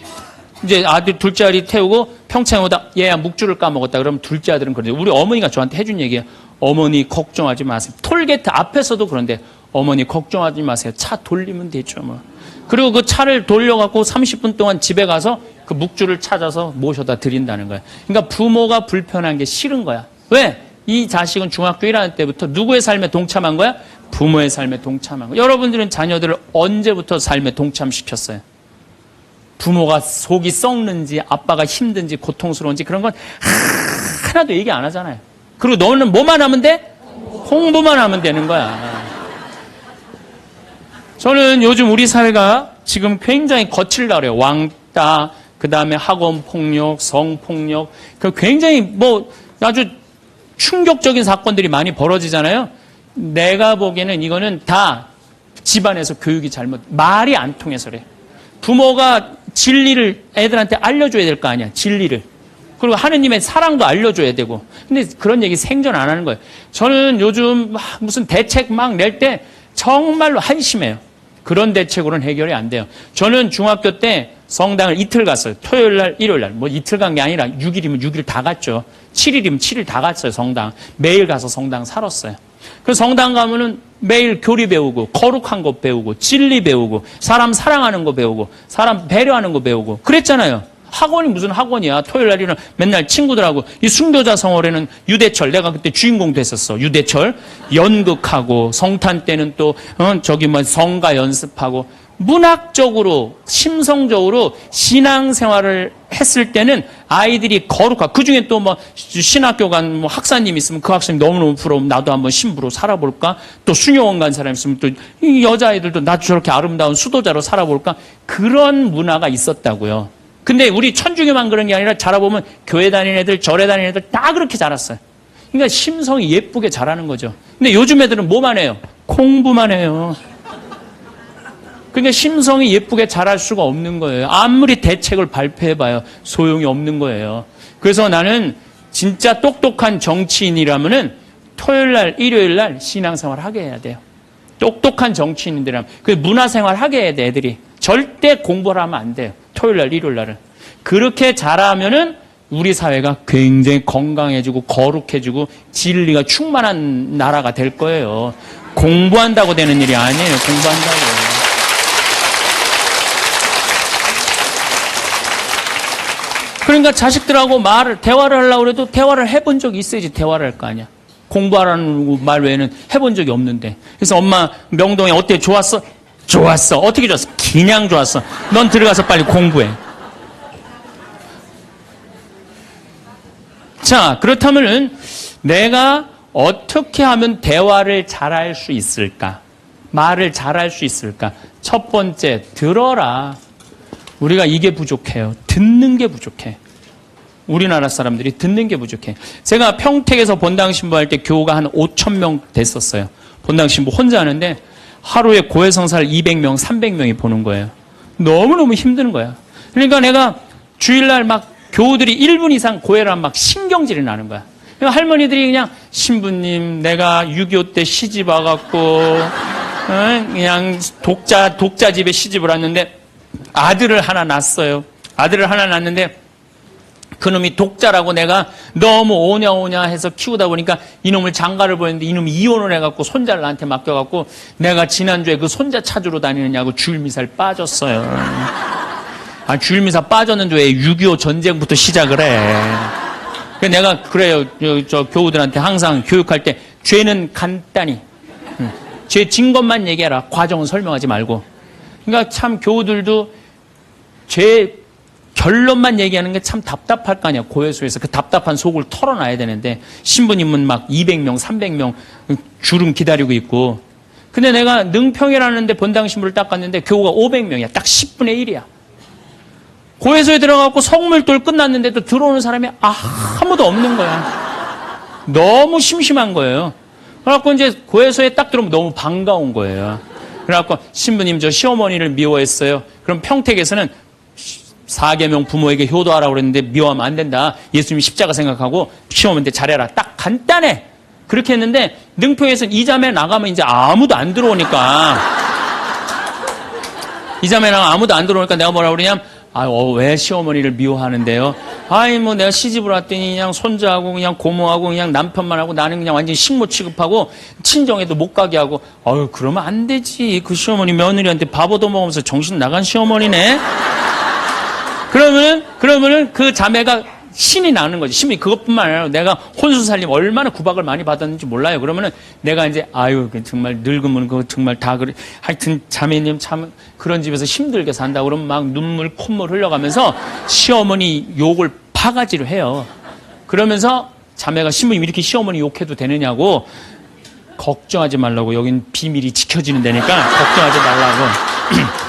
Speaker 1: 아들 둘째 아들이 태우고 평창에 오다 얘야 묵주를 까먹었다. 그러면 둘째 아들은 그러죠. 우리 어머니가 저한테 해준 얘기예요. 어머니 걱정하지 마세요. 톨게이트 앞에서도 그런데 어머니 걱정하지 마세요. 차 돌리면 되죠, 뭐. 그리고 그 차를 돌려갖고 30분 동안 집에 가서 그 묵주를 찾아서 모셔다 드린다는 거예요. 그러니까 부모가 불편한 게 싫은 거야. 왜? 이 자식은 중학교 1학년 때부터 누구의 삶에 동참한 거야? 부모의 삶에 동참한 거야. 여러분들은 자녀들을 언제부터 삶에 동참시켰어요? 부모가 속이 썩는지 아빠가 힘든지 고통스러운지 그런 건 하나도 얘기 안 하잖아요. 그리고 너는 뭐만 하면 돼? 공부만 하면 되는 거야. 저는 요즘 우리 사회가 지금 굉장히 거칠다 그래요. 왕따, 그 다음에 학원 폭력, 성폭력, 굉장히 뭐 아주 충격적인 사건들이 많이 벌어지잖아요. 내가 보기에는 이거는 다 집안에서 교육이 말이 안 통해서 그래. 부모가 진리를 애들한테 알려줘야 될 거 아니야, 진리를. 그리고 하느님의 사랑도 알려줘야 되고. 근데 그런 얘기 생전 안 하는 거예요. 저는 요즘 무슨 대책 막 낼 때 정말로 한심해요. 그런 대책으로는 해결이 안 돼요. 저는 중학교 때 성당을 이틀 갔어요. 토요일 날, 일요일 날. 뭐 이틀 간 게 아니라 6일이면 6일 다 갔죠. 7일이면 7일 다 갔어요, 성당. 매일 가서 성당 살았어요. 그 성당 가면은 매일 교리 배우고, 거룩한 거 배우고, 진리 배우고, 사람 사랑하는 거 배우고, 사람 배려하는 거 배우고, 그랬잖아요. 학원이 무슨 학원이야. 토요일 날이는 맨날 친구들하고, 이 순교자 성월에는 유대철, 내가 그때 주인공 됐었어. 유대철. 연극하고, 성탄 때는 또, 성가 연습하고, 문학적으로, 심성적으로 신앙생활을 했을 때는 아이들이 거룩하고, 그 중에 또 뭐, 신학교 간 뭐 학사님 있으면 그 학생이 너무너무 부러우면 나도 한번 신부로 살아볼까? 또 수녀원 간 사람 있으면 또 이 여자아이들도 나도 저렇게 아름다운 수도자로 살아볼까? 그런 문화가 있었다고요. 근데 우리 천주교만 그런 게 아니라 자라보면 교회 다니는 애들, 절에 다니는 애들 다 그렇게 자랐어요. 그러니까 심성이 예쁘게 자라는 거죠. 근데 요즘 애들은 뭐만 해요? 공부만 해요. 그러니까 심성이 예쁘게 자랄 수가 없는 거예요. 아무리 대책을 발표해봐요. 소용이 없는 거예요. 그래서 나는 진짜 똑똑한 정치인이라면은 토요일 날, 일요일 날 신앙생활 하게 해야 돼요. 똑똑한 정치인들이라면. 그 문화생활 하게 해야 돼, 애들이. 절대 공부를 하면 안 돼요. 토요일 날, 일요일 날은. 그렇게 잘하면은 우리 사회가 굉장히 건강해지고 거룩해지고 진리가 충만한 나라가 될 거예요. 공부한다고 되는 일이 아니에요. 공부한다고. 그러니까 자식들하고 대화를 하려고 해도 대화를 해본 적이 있어야지 대화를 할 거 아니야. 공부하라는 말 외에는 해본 적이 없는데. 그래서 엄마 명동에 어때? 좋았어? 좋았어. 어떻게 좋았어? 그냥 좋았어. 넌 들어가서 빨리 공부해. 자, 그렇다면은 내가 어떻게 하면 대화를 잘할 수 있을까? 말을 잘할 수 있을까? 첫 번째, 들어라. 우리가 이게 부족해요. 듣는 게 부족해. 우리나라 사람들이 듣는 게 부족해. 제가 평택에서 본당 신부할 때 교우가 한 5,000명 됐었어요. 본당 신부 혼자 하는데 하루에 고해성사를 200명, 300명이 보는 거예요. 너무너무 힘든 거야. 그러니까 내가 주일날 막 교우들이 1분 이상 고해를 하면 막 신경질이 나는 거야. 그러니까 할머니들이 그냥 신부님 내가 6.25 때 시집 와갖고 그냥 독자 집에 시집을 왔는데 아들을 하나 낳았어요. 아들을 하나 낳았는데 그놈이 독자라고 내가 너무 오냐오냐 해서 키우다 보니까 이놈을 장가를 보냈는데 이놈이 이혼을 해갖고 손자를 나한테 맡겨갖고 내가 지난주에 그 손자 찾으러 다니느냐고 주일미사를 빠졌어요. 아, 주일미사 빠졌는데 왜 6.25 전쟁부터 시작을 해. 그래서 내가 그래요. 저 교우들한테 항상 교육할 때 죄는 간단히 죄 진 것만 얘기해라. 과정은 설명하지 말고. 그러니까 참 교우들도 죄 결론만 얘기하는 게 참 답답할 거 아니야. 고해소에서 그 답답한 속을 털어놔야 되는데 신부님은 막 200명, 300명 줄은 기다리고 있고. 근데 내가 능평이라는 데 본당 신부를 딱 갔는데 교우가 500명이야. 딱 10분의 1이야. 고해소에 들어가고 성물돌 끝났는데도 들어오는 사람이 아무도 없는 거야. 너무 심심한 거예요. 그래갖고 이제 고해소에 딱 들어오면 너무 반가운 거예요. 그래갖고 신부님 저 시어머니를 미워했어요. 그럼 평택에서는 4계명 부모에게 효도하라고 그랬는데 미워하면 안 된다. 예수님이 십자가 생각하고 시어머니한테 잘해라. 딱 간단해. 그렇게 했는데 능평에서는 이 자매 나가면 이제 아무도 안 들어오니까 이 자매 나가면 아무도 안 들어오니까 내가 뭐라 그러냐면 왜 시어머니를 미워하는데요? 뭐 내가 시집을 왔더니 그냥 손자하고 그냥 고모하고 그냥 남편만 하고 나는 그냥 완전히 식모 취급하고 친정에도 못 가게 하고 그러면 안 되지. 그 시어머니 며느리한테 밥 얻어먹으면서 정신 나간 시어머니네. 그러면은 그 자매가 신이 나는 거지. 신이 그것뿐만 아니라 내가 혼수살림 얼마나 구박을 많이 받았는지 몰라요. 그러면은 내가 이제 정말 늙으면 그거 정말 다 그래. 하여튼 자매님 참 그런 집에서 힘들게 산다 그러면 막 눈물 콧물 흘려가면서 시어머니 욕을 바가지로 해요. 그러면서 자매가 신부님 이렇게 시어머니 욕해도 되느냐고 걱정하지 말라고. 여긴 비밀이 지켜지는 데니까 걱정하지 말라고.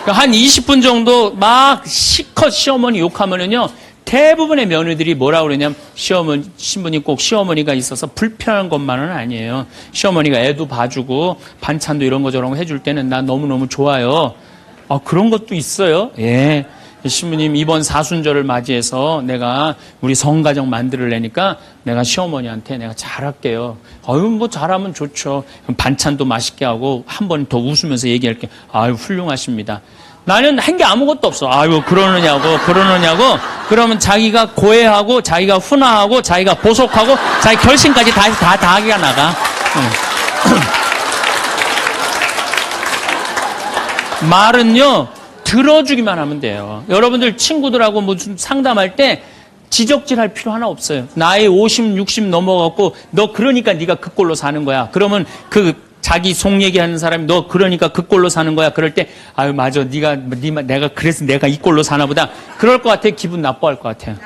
Speaker 1: 한 20분 정도 막 시컷 시어머니 욕하면은요, 대부분의 며느리들이 뭐라 그러냐면, 신부님 꼭 시어머니가 있어서 불편한 것만은 아니에요. 시어머니가 애도 봐주고, 반찬도 이런 거 저런 거 해줄 때는 나 너무너무 좋아요. 그런 것도 있어요. 예. 신부님 이번 사순절을 맞이해서 내가 우리 성가정 만들려니까 내가 시어머니한테 내가 잘할게요. 뭐 잘하면 좋죠. 반찬도 맛있게 하고 한 번 더 웃으면서 얘기할게. 훌륭하십니다. 나는 한 게 아무것도 없어. 그러느냐고. 그러면 자기가 고해하고 자기가 훈화하고 자기가 보속하고 자기 결심까지 다 하기가 나가. 말은요, 들어주기만 하면 돼요. 여러분들 친구들하고 무슨 상담할 때 지적질할 필요 하나 없어요. 나이 50, 60 넘어갖고 너 그러니까 네가 그 꼴로 사는 거야. 그러면 자기 속 얘기하는 사람이 너 그러니까 그 꼴로 사는 거야. 그럴 때 맞아. 내가 그래서 내가 이 꼴로 사나 보다. 그럴 것 같아요. 기분 나빠할 것 같아요.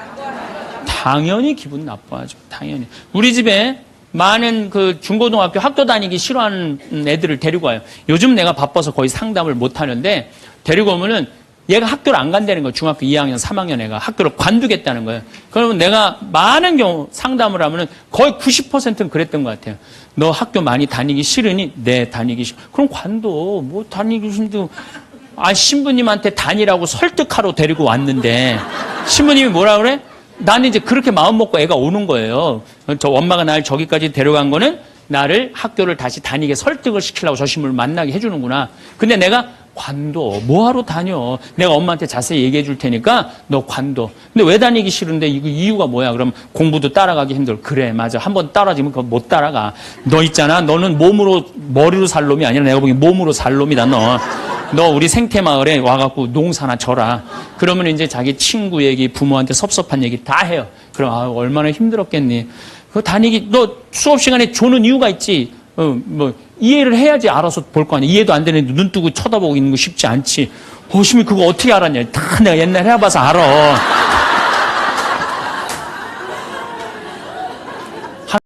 Speaker 1: 당연히 기분 나빠하죠. 당연히. 우리 집에 많은 중고등학교 학교 다니기 싫어하는 애들을 데리고 와요. 요즘 내가 바빠서 거의 상담을 못 하는데 데리고 오면은 얘가 학교를 안 간다는 거예요. 중학교 2학년, 3학년 애가 학교를 관두겠다는 거예요. 그러면 내가 많은 경우 상담을 하면은 거의 90%는 그랬던 것 같아요. 너 학교 많이 다니기 싫으니? 네, 다니기 싫어. 그럼 관둬. 뭐 다니기 싫은데. 신부님한테 다니라고 설득하러 데리고 왔는데 신부님이 뭐라 그래? 나는 이제 그렇게 마음 먹고 애가 오는 거예요. 저 엄마가 날 저기까지 데려간 거는 나를 학교를 다시 다니게 설득을 시키려고 저 신부를 만나게 해주는구나. 근데 내가 관둬. 뭐하러 다녀? 내가 엄마한테 자세히 얘기해 줄 테니까 너 관둬. 근데 왜 다니기 싫은데 이유가 뭐야? 그럼 공부도 따라가기 힘들어. 그래, 맞아. 한번 따라지면 그거 못 따라가. 너 있잖아. 너는 머리로 살 놈이 아니라 내가 보기엔 몸으로 살 놈이다, 너 우리 생태마을에 와갖고 농사나 져라. 그러면 이제 자기 친구 얘기, 부모한테 섭섭한 얘기 다 해요. 그럼 얼마나 힘들었겠니? 너 수업 시간에 조는 이유가 있지. 이해를 해야지 알아서 볼 거 아니야. 이해도 안 되는데 눈 뜨고 쳐다보고 있는 거 쉽지 않지. 신부님 그거 어떻게 알았냐. 다 내가 옛날에 해봐서 알아.